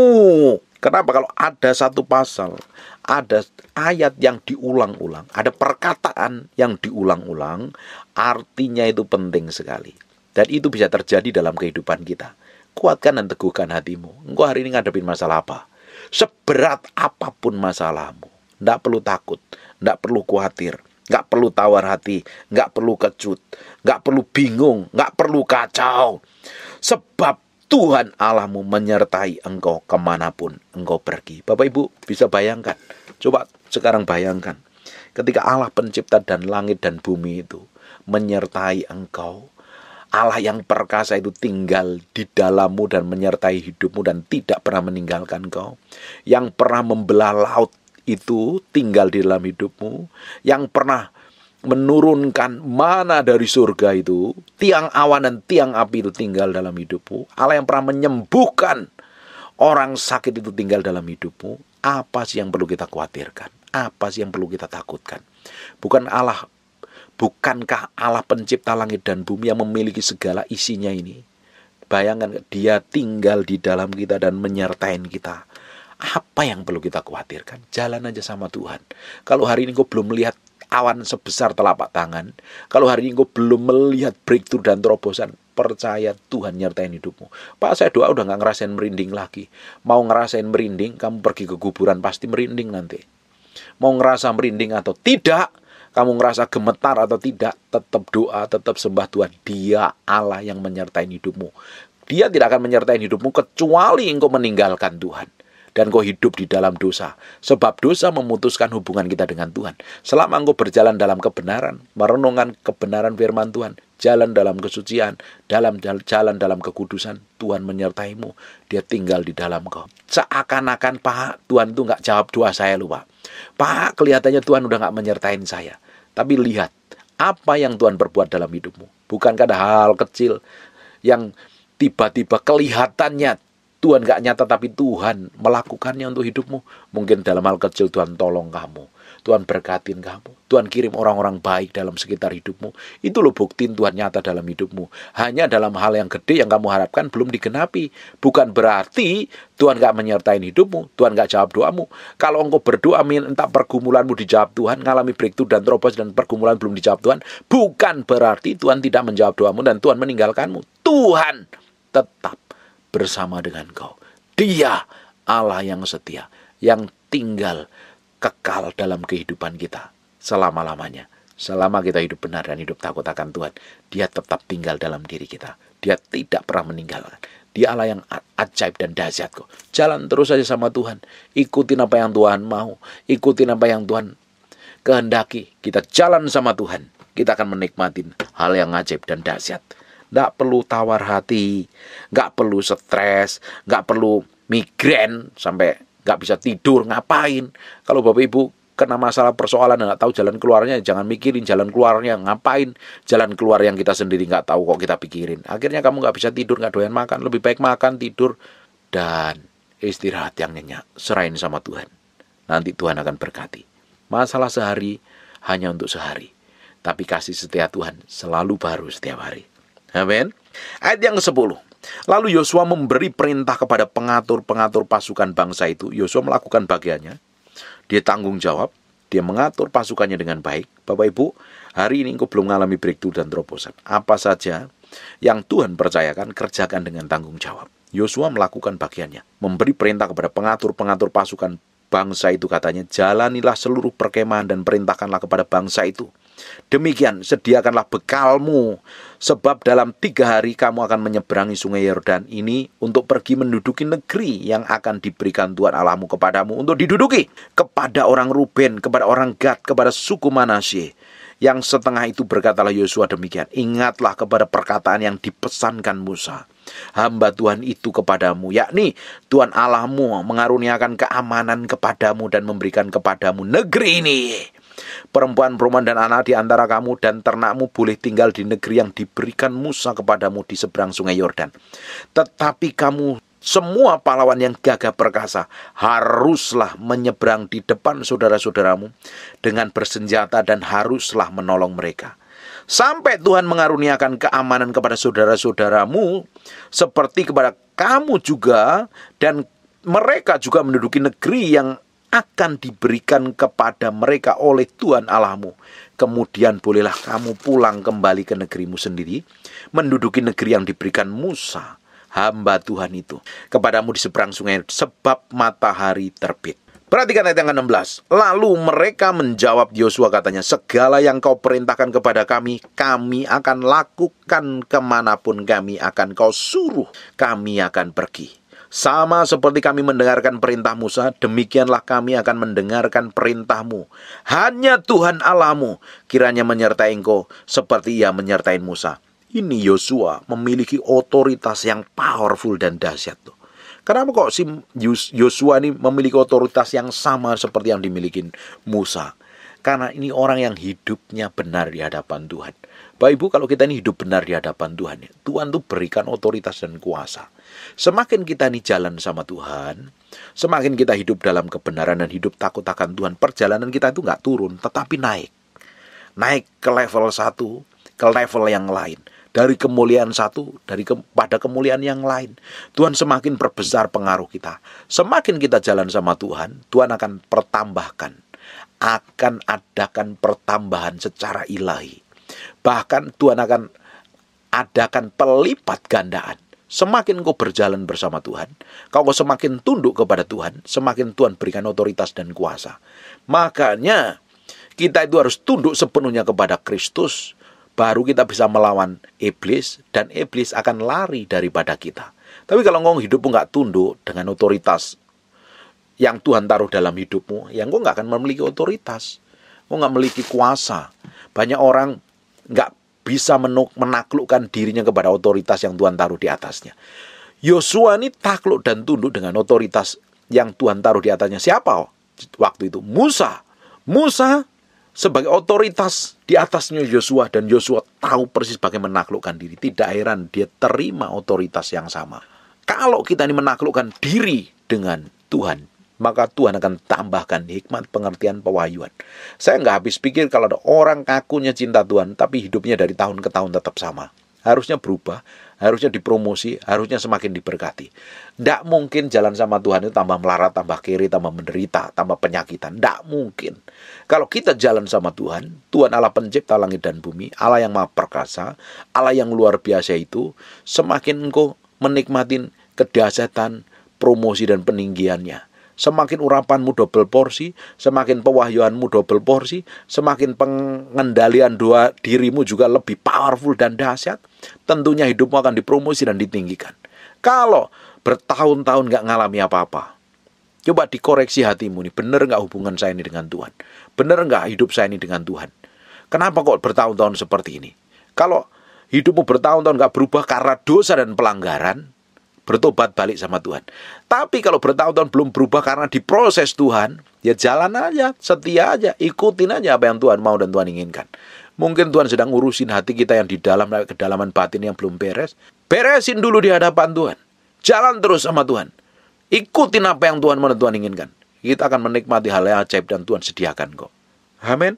Kenapa? Kalau ada satu pasal, ada ayat yang diulang-ulang, ada perkataan yang diulang-ulang, artinya itu penting sekali. Dan itu bisa terjadi dalam kehidupan kita. Kuatkan dan teguhkan hatimu. Engkau hari ini ngadepin masalah apa? Seberat apapun masalahmu, tidak perlu takut, tidak perlu khawatir, nggak perlu tawar hati, nggak perlu kecut, nggak perlu bingung, nggak perlu kacau. Sebab Tuhan Allahmu menyertai engkau kemanapun engkau pergi. Bapak Ibu bisa bayangkan. Coba sekarang bayangkan. Ketika Allah pencipta dan langit dan bumi itu menyertai engkau. Allah yang perkasa itu tinggal di dalammu dan menyertai hidupmu dan tidak pernah meninggalkan engkau. Yang pernah membelah laut itu tinggal di dalam hidupmu. Yang pernah menurunkan mana dari surga itu, tiang awan dan tiang api itu tinggal dalam hidupmu. Allah yang pernah menyembuhkan orang sakit itu tinggal dalam hidupmu. Apa sih yang perlu kita khawatirkan? Apa sih yang perlu kita takutkan? Bukankah Allah pencipta langit dan bumi yang memiliki segala isinya ini? Bayangkan, dia tinggal di dalam kita dan menyertai kita. Apa yang perlu kita khawatirkan? Jalan aja sama Tuhan. Kalau hari ini kau belum melihat awan sebesar telapak tangan, kalau hari ini kau belum melihat breakthrough dan terobosan, percaya Tuhan nyertain hidupmu. Pak, saya doa udah gak ngerasain merinding lagi. Mau ngerasain merinding, kamu pergi ke kuburan pasti merinding nanti. Mau ngerasa merinding atau tidak, kamu ngerasa gemetar atau tidak, tetap doa, tetap sembah Tuhan. Dia Allah yang menyertai hidupmu. Dia tidak akan menyertai hidupmu kecuali engkau meninggalkan Tuhan. dan kau hidup di dalam dosa. Sebab dosa memutuskan hubungan kita dengan Tuhan. Selama engkau berjalan dalam kebenaran, merenungkan kebenaran firman Tuhan, jalan dalam kesucian, jalan dalam kekudusan, Tuhan menyertaimu. Dia tinggal di dalam kau. Seakan-akan, Pak, Tuhan itu nggak jawab doa saya loh, Pak. Pak, kelihatannya Tuhan udah nggak menyertain saya. Tapi lihat, apa yang Tuhan perbuat dalam hidupmu. Bukankah ada hal kecil yang tiba-tiba kelihatannya Tuhan gak nyata, tapi Tuhan melakukannya untuk hidupmu. Mungkin dalam hal kecil Tuhan tolong kamu, Tuhan berkatin kamu, Tuhan kirim orang-orang baik dalam sekitar hidupmu. Itu loh buktiin Tuhan nyata dalam hidupmu. Hanya dalam hal yang gede yang kamu harapkan belum digenapi. Bukan berarti Tuhan gak menyertai hidupmu, Tuhan gak jawab doamu. Kalau engkau berdoa minta pergumulanmu dijawab Tuhan, ngalami breakthrough dan terobos dan pergumulan belum dijawab Tuhan, bukan berarti Tuhan tidak menjawab doamu dan Tuhan meninggalkanmu. Tuhan tetap bersama dengan kau. Dia Allah yang setia, yang tinggal kekal dalam kehidupan kita selama-lamanya. Selama kita hidup benar dan hidup takut akan Tuhan, Dia tetap tinggal dalam diri kita. Dia tidak pernah meninggalkan. Dia Allah yang ajaib dan dahsyat kok. Jalan terus saja sama Tuhan. Ikutin apa yang Tuhan mau. Ikutin apa yang Tuhan kehendaki. Kita jalan sama Tuhan. Kita akan menikmati hal yang ajaib dan dahsyat. Nggak perlu tawar hati, nggak perlu stres, nggak perlu migrain sampai nggak bisa tidur. Ngapain? Kalau Bapak Ibu kena masalah persoalan dan nggak tahu jalan keluarnya, jangan mikirin jalan keluarnya. Ngapain? Jalan keluar yang kita sendiri nggak tahu kok kita pikirin. Akhirnya kamu nggak bisa tidur, nggak doyan makan. Lebih baik makan, tidur, dan istirahat yang nyenyak. Serahin sama Tuhan. Nanti Tuhan akan berkati. Masalah sehari hanya untuk sehari, tapi kasih setia Tuhan selalu baru setiap hari. Amin. Ayat yang ke-10. Lalu Yosua memberi perintah kepada pengatur-pengatur pasukan bangsa itu. Yosua melakukan bagiannya. Dia tanggung jawab. Dia mengatur pasukannya dengan baik. Bapak Ibu, hari ini engkau belum mengalami breakthrough dan terobosan. Apa saja yang Tuhan percayakan, kerjakan dengan tanggung jawab. Yosua melakukan bagiannya. Memberi perintah kepada pengatur-pengatur pasukan bangsa itu, katanya, jalanilah seluruh perkemahan dan perintahkanlah kepada bangsa itu. Demikian, sediakanlah bekalmu, sebab dalam 3 hari kamu akan menyeberangi sungai Yordan ini untuk pergi menduduki negeri yang akan diberikan Tuhan Allahmu kepadamu untuk diduduki. Kepada orang Ruben, kepada orang Gad, kepada suku Manasye. Yang setengah itu berkatalah Yosua demikian, ingatlah kepada perkataan yang dipesankan Musa, hamba Tuhan itu kepadamu, yakni Tuhan Allahmu mengaruniakan keamanan kepadamu dan memberikan kepadamu negeri ini. Perempuan-perempuan dan anak di antara kamu dan ternakmu boleh tinggal di negeri yang diberikan Musa kepadamu di seberang sungai Yordan. Tetapi kamu semua pahlawan yang gagah perkasa haruslah menyeberang di depan saudara-saudaramu dengan bersenjata dan haruslah menolong mereka. Sampai Tuhan mengaruniakan keamanan kepada saudara-saudaramu seperti kepada kamu juga, dan mereka juga menduduki negeri yang akan diberikan kepada mereka oleh Tuhan Allahmu. Kemudian bolehlah kamu pulang kembali ke negerimu sendiri, menduduki negeri yang diberikan Musa, hamba Tuhan itu, kepadamu di seberang sungai, sebab matahari terbit. Perhatikan ayat yang ke-16. Lalu mereka menjawab Yosua, katanya, segala yang kau perintahkan kepada kami, kami akan lakukan. Kemanapun kami akan kau suruh, kami akan pergi. Sama seperti kami mendengarkan perintah Musa, demikianlah kami akan mendengarkan perintahmu. Hanya Tuhan Allahmu kiranya menyertai engkau seperti Ia menyertai Musa. Ini Yosua memiliki otoritas yang powerful dan dahsyat tuh. Kenapa kok si Yosua ini memiliki otoritas yang sama seperti yang dimiliki Musa? Karena ini orang yang hidupnya benar di hadapan Tuhan. Bapak Ibu, kalau kita ini hidup benar di hadapan Tuhan, Tuhan tuh berikan otoritas dan kuasa. Semakin kita ini jalan sama Tuhan, semakin kita hidup dalam kebenaran dan hidup takut akan Tuhan, perjalanan kita itu nggak turun, tetapi naik. Naik ke level 1, ke level yang lain. Dari kemuliaan satu, pada kemuliaan yang lain. Tuhan semakin perbesar pengaruh kita. Semakin kita jalan sama Tuhan, Tuhan akan pertambahkan. Akan adakan pertambahan secara ilahi. Bahkan Tuhan akan adakan pelipat gandaan. Semakin kau berjalan bersama Tuhan, kau semakin tunduk kepada Tuhan, semakin Tuhan berikan otoritas dan kuasa. Makanya kita itu harus tunduk sepenuhnya kepada Kristus, baru kita bisa melawan iblis, dan iblis akan lari daripada kita. Tapi kalau engkau hidupmu nggak tunduk dengan otoritas yang Tuhan taruh dalam hidupmu, ya engkau nggak akan memiliki otoritas. Engkau nggak memiliki kuasa. Banyak orang nggak bisa menaklukkan dirinya kepada otoritas yang Tuhan taruh di atasnya. Yosua ini takluk dan tunduk dengan otoritas yang Tuhan taruh di atasnya. Siapa waktu itu? Musa. Musa sebagai otoritas di atasnya Yosua, dan Yosua tahu persis bagaimana menaklukkan diri. Tidak heran dia terima otoritas yang sama. Kalau kita ini menaklukkan diri dengan Tuhan, maka Tuhan akan tambahkan hikmat, pengertian, pewahyuan. Saya nggak habis pikir kalau ada orang kakunya cinta Tuhan, tapi hidupnya dari tahun ke tahun tetap sama. Harusnya berubah, harusnya dipromosi, harusnya semakin diberkati. Tidak mungkin jalan sama Tuhan itu tambah melarat, tambah kiri, tambah menderita, tambah penyakitan. Tidak mungkin. Kalau kita jalan sama Tuhan, Tuhan Allah pencipta langit dan bumi, Allah yang maha perkasa, Allah yang luar biasa itu, semakin engkau menikmatin kedahsyatan, promosi dan peninggiannya. Semakin urapanmu double porsi, semakin pewahyuanmu double porsi, semakin pengendalian dirimu juga lebih powerful dan dahsyat, tentunya hidupmu akan dipromosi dan ditinggikan. Kalau bertahun-tahun gak ngalami apa-apa, coba dikoreksi hatimu nih, bener gak hubungan saya ini dengan Tuhan? Bener gak hidup saya ini dengan Tuhan? Kenapa kok bertahun-tahun seperti ini? Kalau hidupmu bertahun-tahun gak berubah karena dosa dan pelanggaran, bertobat balik sama Tuhan. Tapi kalau bertahun-tahun belum berubah karena diproses Tuhan, ya jalan aja, setia aja, ikutin aja apa yang Tuhan mau dan Tuhan inginkan. Mungkin Tuhan sedang ngurusin hati kita yang di dalam kedalaman batin yang belum beres. Beresin dulu di hadapan Tuhan. Jalan terus sama Tuhan. Ikutin apa yang Tuhan mau dan Tuhan inginkan. Kita akan menikmati hal yang ajaib dan Tuhan sediakan kok. Amin.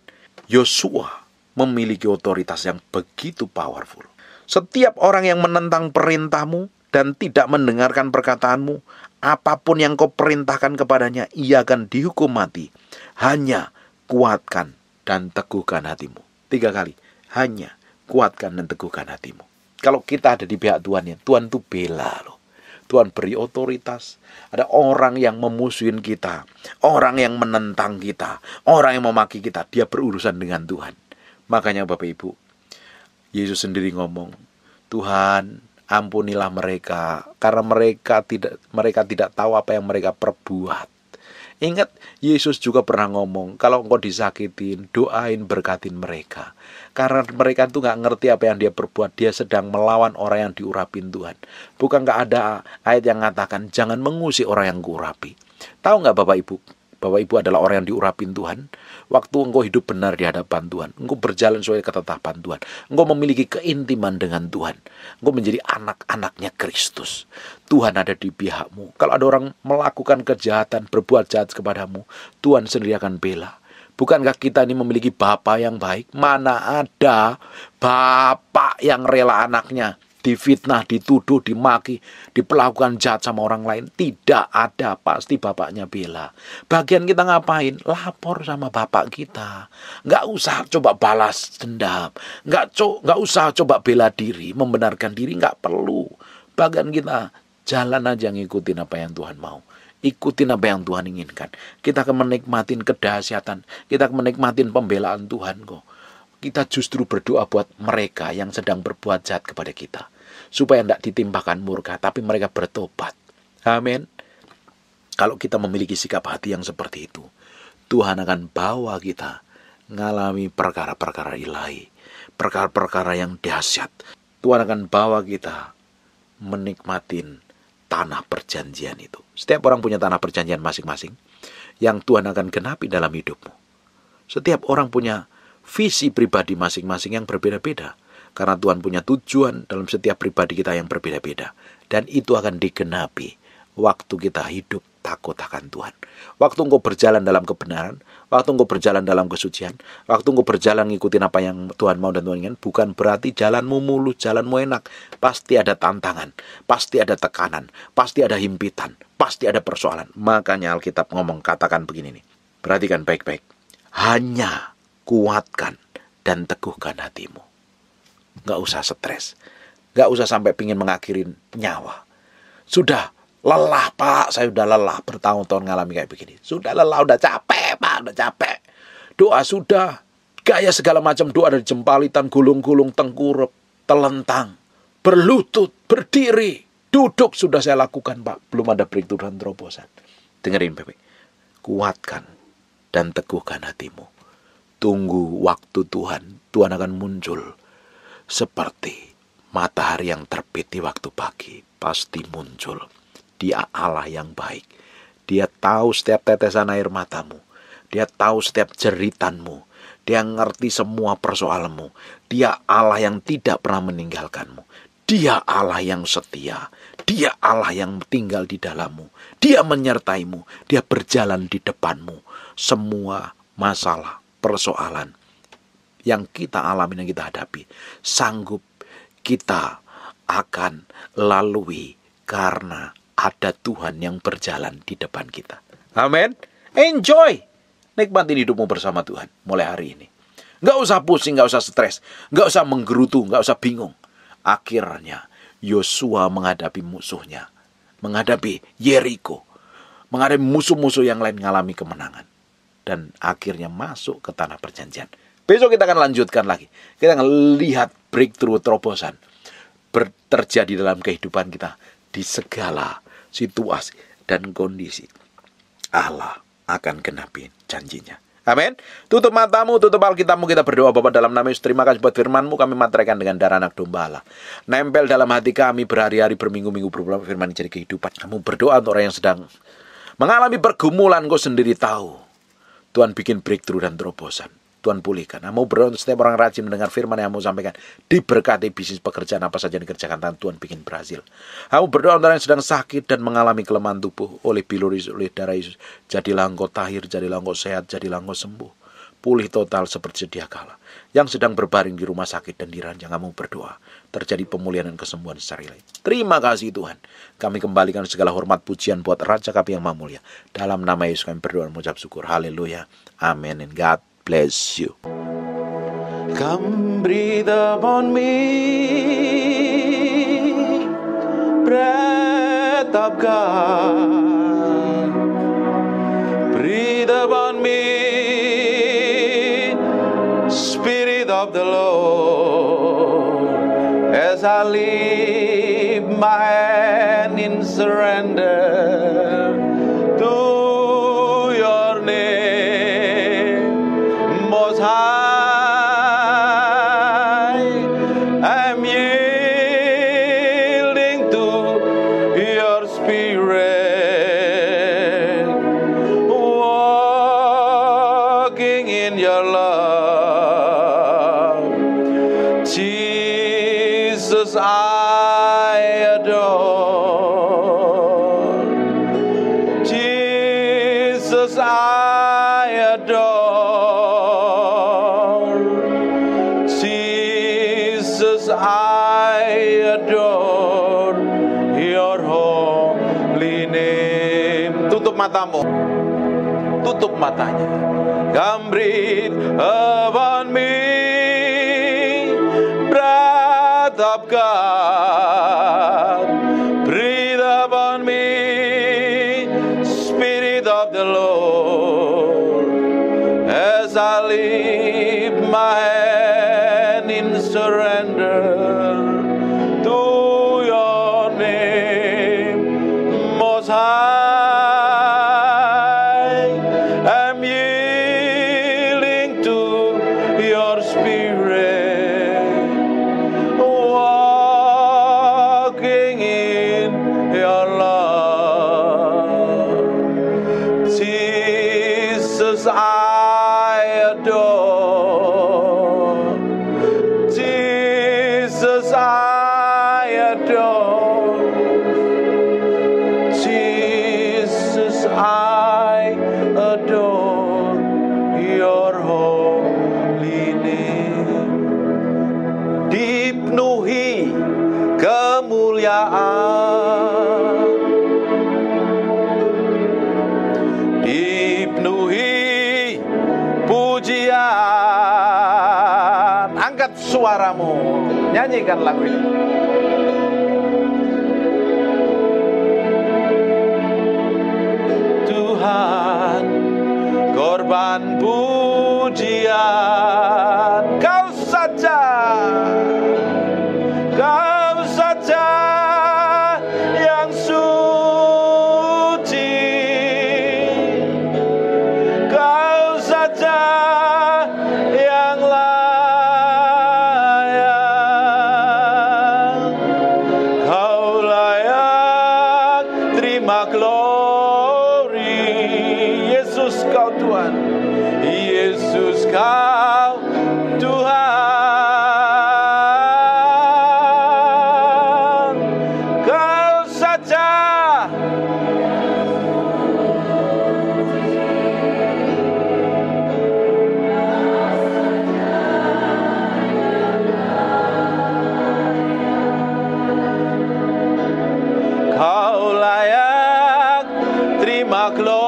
Yosua memiliki otoritas yang begitu powerful. Setiap orang yang menentang perintahmu dan tidak mendengarkan perkataanmu, apapun yang kau perintahkan kepadanya, ia akan dihukum mati. Hanya kuatkan dan teguhkan hatimu. 3 kali. Hanya kuatkan dan teguhkan hatimu. Kalau kita ada di pihak Tuhan, ya, Tuhan tuh bela loh. Tuhan beri otoritas. Ada orang yang memusuhin kita, orang yang menentang kita, orang yang memaki kita, dia berurusan dengan Tuhan. Makanya Bapak Ibu, Yesus sendiri ngomong, Tuhan, ampunilah mereka, karena mereka tidak tahu apa yang mereka perbuat. Ingat, Yesus juga pernah ngomong, kalau engkau disakitin, doain, berkatin mereka. Karena mereka itu gak ngerti apa yang dia perbuat. Dia sedang melawan orang yang diurapin Tuhan. Bukan gak ada ayat yang mengatakan, jangan mengusik orang yang kuurapi. Tahu gak Bapak Ibu? Bapak Ibu adalah orang yang diurapin Tuhan. Waktu engkau hidup benar di hadapan Tuhan, engkau berjalan sesuai ketetapan Tuhan, engkau memiliki keintiman dengan Tuhan, engkau menjadi anak-anaknya Kristus. Tuhan ada di pihakmu. Kalau ada orang melakukan kejahatan, berbuat jahat kepadamu, Tuhan sendiri akan bela. Bukankah kita ini memiliki Bapa yang baik? Mana ada Bapa yang rela anaknya difitnah, dituduh, dimaki, diperlakukan jahat sama orang lain? Tidak ada, pasti bapaknya bela. Bagian kita ngapain? Lapor sama bapak kita. Nggak usah coba balas dendam, nggak usah coba bela diri, membenarkan diri, nggak perlu. Bagian kita jalan aja ngikutin apa yang Tuhan mau. Ikutin apa yang Tuhan inginkan. Kita akan menikmatin kedahsyatan, kita akan menikmatin pembelaan Tuhan kok. Kita justru berdoa buat mereka yang sedang berbuat jahat kepada kita, supaya tidak ditimpakan murka, tapi mereka bertobat. Amin. Kalau kita memiliki sikap hati yang seperti itu, Tuhan akan bawa kita mengalami perkara-perkara ilahi, perkara-perkara yang dahsyat. Tuhan akan bawa kita menikmatin tanah perjanjian itu. Setiap orang punya tanah perjanjian masing-masing yang Tuhan akan genapi dalam hidupmu. Setiap orang punya visi pribadi masing-masing yang berbeda-beda. Karena Tuhan punya tujuan dalam setiap pribadi kita yang berbeda-beda. Dan itu akan digenapi waktu kita hidup takut akan Tuhan. Waktu engkau berjalan dalam kebenaran, waktu engkau berjalan dalam kesucian, waktu engkau berjalan ngikutin apa yang Tuhan mau dan Tuhan inginkan, bukan berarti jalanmu mulus, jalanmu enak. Pasti ada tantangan, pasti ada tekanan, pasti ada himpitan, pasti ada persoalan. Makanya Alkitab ngomong, katakan begini nih. Perhatikan baik-baik. Hanya kuatkan dan teguhkan hatimu. Gak usah stres. Gak usah sampai pingin mengakhirin nyawa. Sudah lelah Pak, saya udah lelah bertahun-tahun ngalami kayak begini. Sudah lelah, udah capek Pak, udah capek. Doa sudah, gaya segala macam doa dari jempalitan, gulung-gulung, tengkurap, telentang, berlutut, berdiri, duduk sudah saya lakukan Pak. Belum ada breakthrough dan terobosan. Dengerin Bapak. kuatkan dan teguhkan hatimu. Tunggu waktu Tuhan. Tuhan akan muncul seperti matahari yang terbit di waktu pagi. Pasti muncul. Dia Allah yang baik. Dia tahu setiap tetesan air matamu. Dia tahu setiap jeritanmu. Dia ngerti semua persoalanmu. Dia Allah yang tidak pernah meninggalkanmu. Dia Allah yang setia. Dia Allah yang tinggal di dalammu. Dia menyertaimu. Dia berjalan di depanmu. Semua masalah, persoalan yang kita alami, yang kita hadapi, sanggup kita akan lalui karena ada Tuhan yang berjalan di depan kita. Amin. Enjoy. Nikmatin hidupmu bersama Tuhan mulai hari ini. Gak usah pusing, gak usah stres, gak usah menggerutu, gak usah bingung. Akhirnya Yosua menghadapi musuhnya, menghadapi Yeriko, menghadapi musuh-musuh yang lain, mengalami kemenangan. Dan akhirnya masuk ke tanah perjanjian. Besok kita akan lanjutkan lagi. Kita akan lihat breakthrough, terobosan terjadi dalam kehidupan kita di segala situasi dan kondisi. Allah akan genapi janjinya. Amin. Tutup matamu, tutup Alkitabmu, kita berdoa. Bapa, dalam nama Yesus, terima kasih buat firman-Mu, kami materaikan dengan darah anak domba Allah. Nempel dalam hati kami berhari-hari, berminggu-minggu, berbulan, firman jadi kehidupan. Kamu berdoa untuk orang yang sedang mengalami pergumulan, Kau sendiri tahu. Tuhan bikin breakthrough dan terobosan. Tuhan pulihkan. Kamu berdoa untuk setiap orang rajin mendengar firman yang mau sampaikan. Diberkati bisnis pekerjaan apa saja yang dikerjakan tangan Tuhan bikin berhasil. Kamu berdoa untuk orang yang sedang sakit dan mengalami kelemahan tubuh oleh bilur Yesus, oleh darah Yesus. Jadilah engkau tahir, jadilah engkau sehat, jadilah engkau sembuh. Pulih total seperti sedia kala. Yang sedang berbaring di rumah sakit dan diranjang, kamu berdoa. Terjadi pemulihan dan kesembuhan secara ilahi. Terima kasih Tuhan. Kami kembalikan segala hormat pujian buat Raja kami yang maha mulia. Dalam nama Yesus kami berdoa dan mengucap syukur. Haleluya. Amin. And God bless you. Come breathe upon me, breath of God. Breathe upon me, Spirit of the Lord, as I lift my hand in surrender to your name, Most High. I'm yielding to your Spirit, walking in your love. Jesus, I adore. Jesus, I adore. Jesus, I adore your holy name. Tutup matamu. Tutup matanya. Come breathe upon me, breath of God. Breathe upon me, Spirit of the Lord, as I lift my hand in surrender to your name, Most High. I'm yielding to your Spirit, walking in your love. Jesus, I adore. Jesus, I adore. Jesus, I adore your holy name. Dipenuhi kemuliaan, dipenuhi pujian. Angkat suaramu, nyanyikan lagu ini. Tuhan, korban pujian, Kau saja, Kau saja yang suci. glory. Yesus kau Tuhan, Yesus kau Tuhan, kau saja. Kau layak terima glory.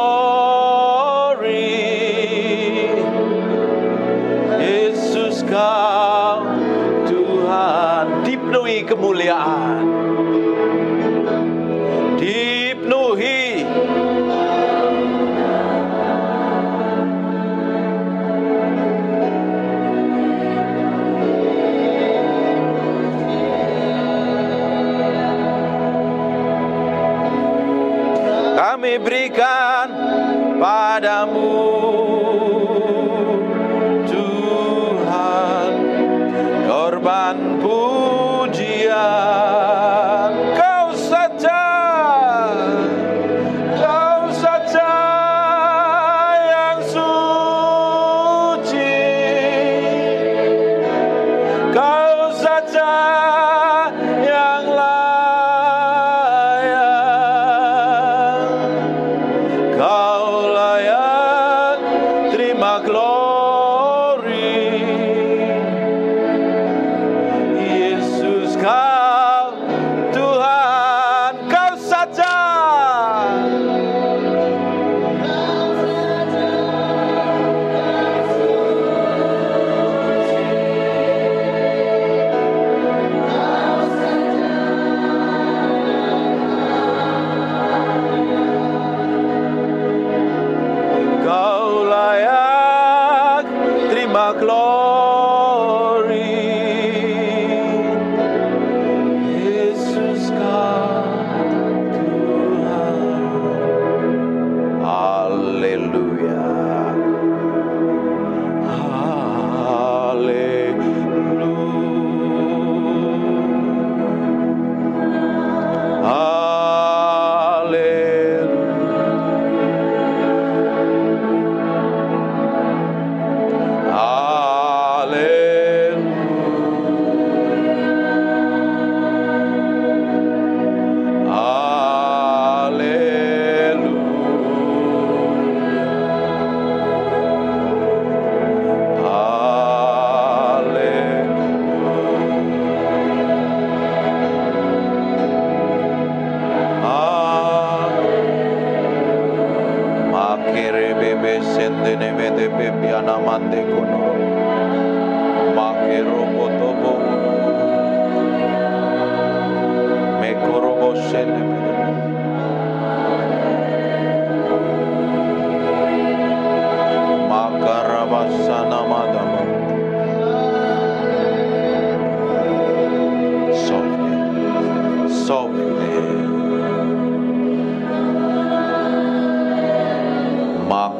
Yesus kau Tuhan, dipenuhi kemuliaan, dipenuhi kami berikan padamu Tuhan korban pujian. Kau saja yang suci, kau saja yang kau layak terima glory. Yesus kau Tuhan, kau saja. Kau layak terima glory. Yesus kau Tuhan. Haleluya,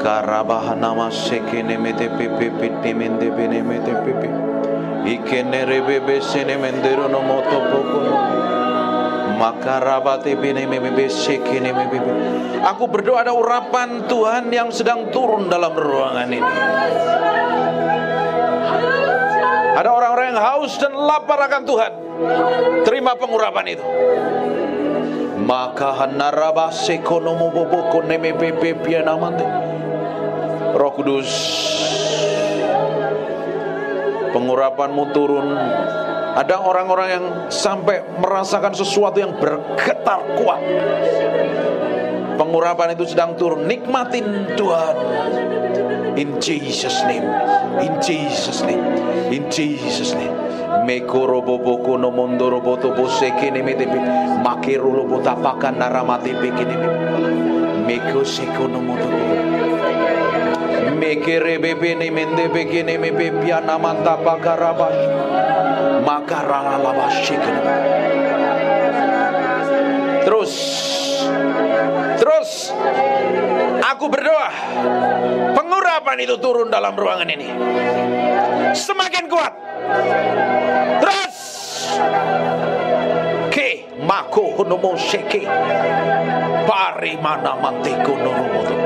Karabahana sekene mete pepe piti mende bene mete pepe ikene rebebe sene mendero no moto poko makarabate bene mebe sekene mebe. Aku berdoa ada urapan Tuhan yang sedang turun dalam ruangan ini. Ada orang-orang yang haus dan lapar akan Tuhan. Terima pengurapan itu. Maka hanaraba sekonomo boboko neme pepe pianamante. Roh Kudus, pengurapanmu turun. Ada orang-orang yang sampai merasakan sesuatu yang bergetar kuat. Pengurapan itu sedang turun. Nikmatin Tuhan. In Jesus name, in Jesus name, in Jesus name. Mekoro boboko no mondoro boto boseke ne metepe makero lo botapakan naramate pekene meko seko no moto mekere bebe ne mende pekene me piana manta pakaraba makarala laba shekene. Terus aku berdoa pengurapan itu turun dalam ruangan ini semakin kuat. Terus Mako honomo seke. Pari mana manteko noromoto.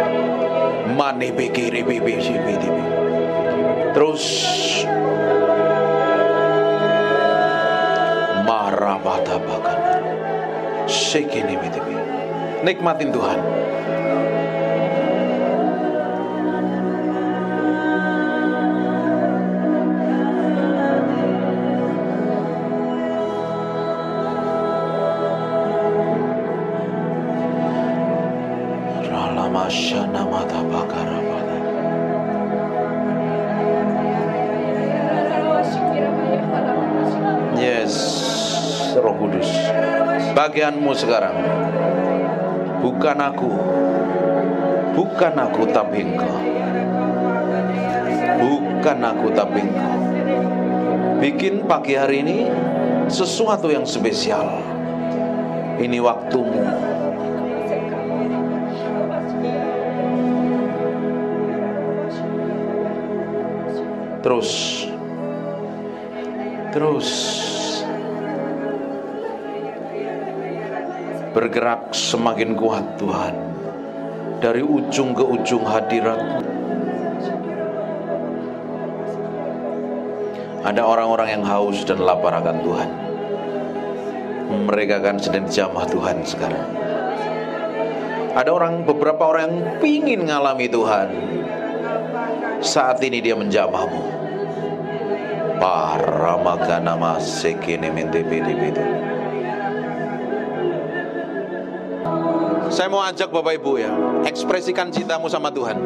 Mane bekere bebe sebe. Terus marabata bakana. Seke nih bebe. Nikmatin Tuhan. Shana mata bakara pada. Yes, Roh Kudus. Bagianmu sekarang. Bukan aku tapi Engkau. Bukan aku tapi Engkau. Bikin pagi hari ini sesuatu yang spesial. Ini waktumu. Terus bergerak semakin kuat Tuhan, dari ujung ke ujung hadirat. Ada orang-orang yang haus dan lapar akan Tuhan. Mereka akan sedang jamah Tuhan sekarang. Ada beberapa orang yang pingin ngalami Tuhan. Saat ini dia menjamahmu. Para makana masekene mentebede. Saya mau ajak Bapak Ibu ya, ekspresikan cintamu sama Tuhan.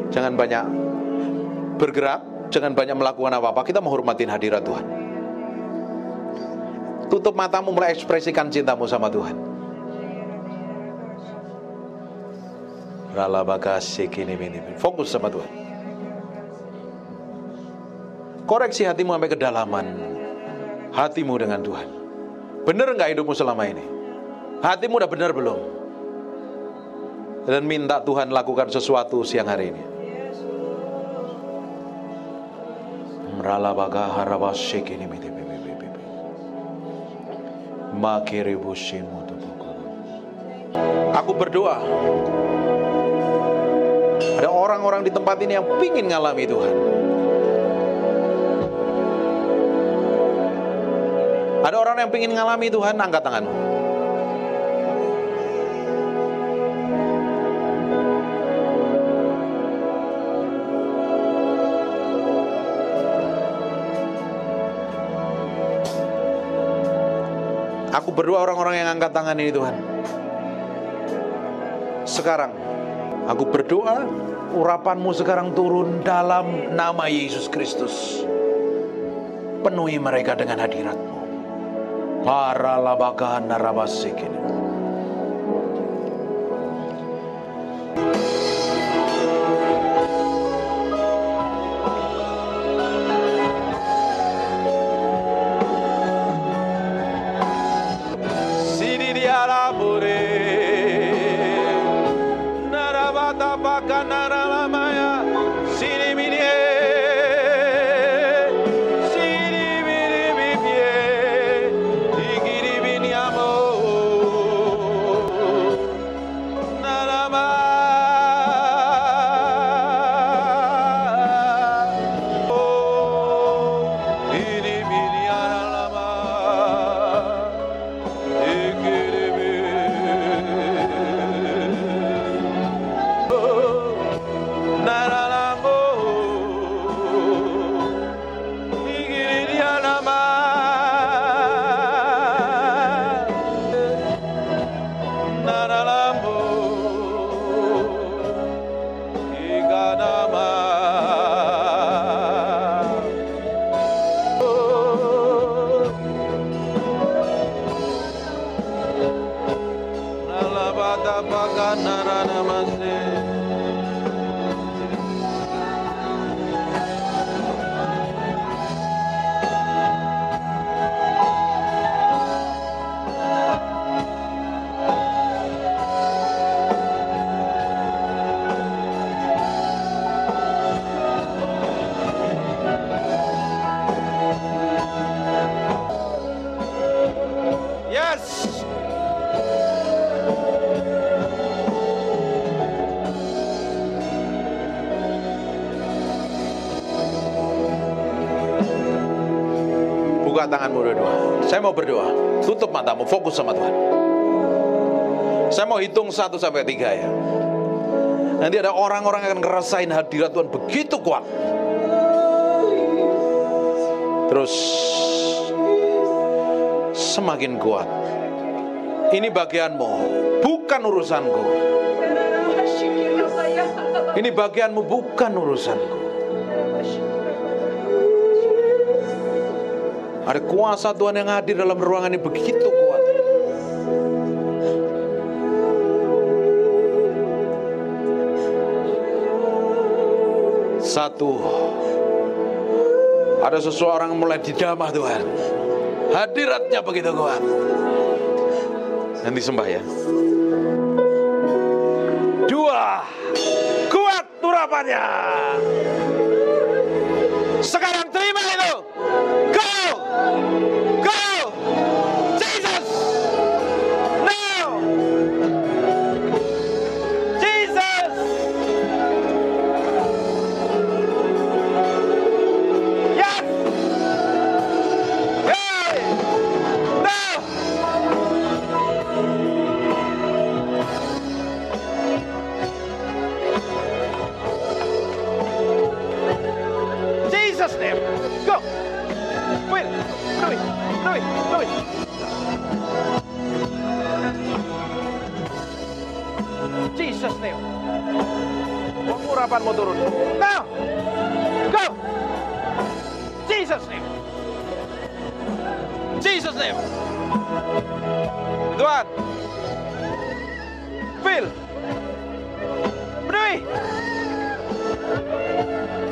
Jangan banyak bergerak, jangan banyak melakukan apa-apa. Kita menghormatin hadirat Tuhan. Tutup matamu, mulai ekspresikan cintamu sama Tuhan. Fokus sama Tuhan. Koreksi hatimu sampai kedalaman. Hatimu dengan Tuhan. Benar nggak hidupmu selama ini? Hatimu udah benar belum? Dan minta Tuhan lakukan sesuatu siang hari ini. Aku berdoa. Ada orang-orang di tempat ini yang pingin ngalami Tuhan. Ada orang yang pingin ngalami Tuhan, angkat tanganmu. Aku berdoa orang-orang yang angkat tangan ini Tuhan. Sekarang, aku berdoa urapanmu sekarang turun dalam nama Yesus Kristus. Penuhi mereka dengan hadirat-Mu. Para labakan narabasikin. Sidi diarabure narabata bakan naralamaya sini minie. Angkat tanganmu dua-dua. Saya mau berdoa. Tutup matamu, fokus sama Tuhan. Saya mau hitung 1 sampai 3 ya. Nanti ada orang-orang yang akan ngerasain hadirat Tuhan begitu kuat. Terus semakin kuat. Ini bagianmu, bukan urusanku. Ini bagianmu, bukan urusanku. Ada kuasa Tuhan yang hadir dalam ruangan ini begitu kuat. Satu, ada seseorang mulai didamah Tuhan. Hadiratnya begitu kuat. Nanti sembah ya. 2, kuat urapannya. Sekarang terima itu. Go! Go! Jesus! Now! Jesus! Yes! Hey! Now! Jesus name. Go. Will. Do it. Do it. Do it. Jesus name. Urapanmu turun. Now. Go. Jesus name. Jesus name. Tuhan. Will. Berdui.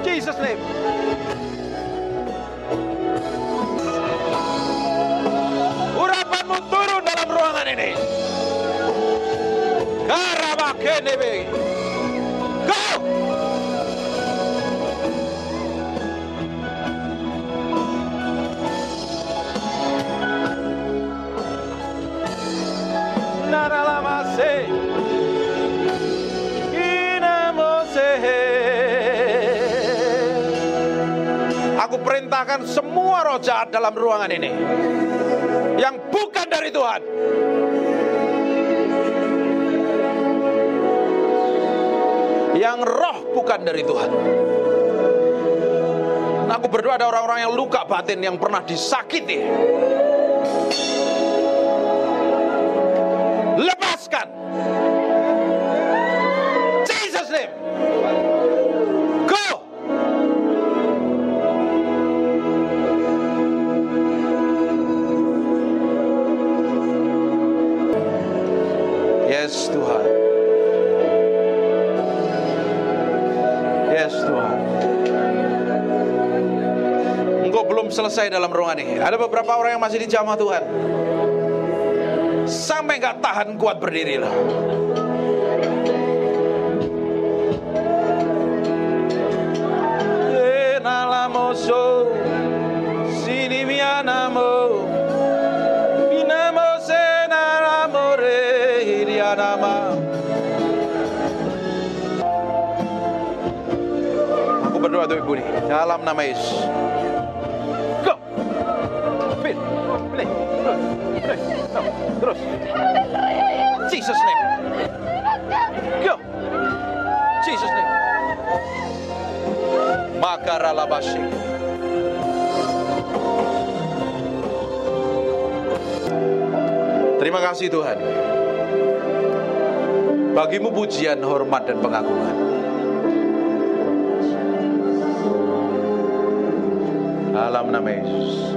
Jesus name. Urapanmu turun dalam ruangan ini. Karabakenebe. Go! Naralamase. Inamose. Aku perintahkan semua roh jahat dalam ruangan ini yang bukan dari Tuhan, yang roh bukan dari Tuhan. Aku berdoa ada orang-orang yang luka batin, yang pernah disakiti. Lepaskan. Jesus name. Go. Yes Tuhan. Yes Tuhan. Engkau belum selesai dalam ruangan ini. Ada beberapa orang yang masih dijamah Tuhan. Sampai gak tahan kuat berdiri lah. Nalamoso sini mianamo binamo senalamore hirianama. Aku berdoa tuh Ibu nih dalam nama Yesus. Go. Pin. Play. Terus. Jesus name. Go. Jesus name. Makaralabashi. Terima kasih Tuhan. Bagimu pujian, hormat dan pengagungan. Dalam nama Yesus.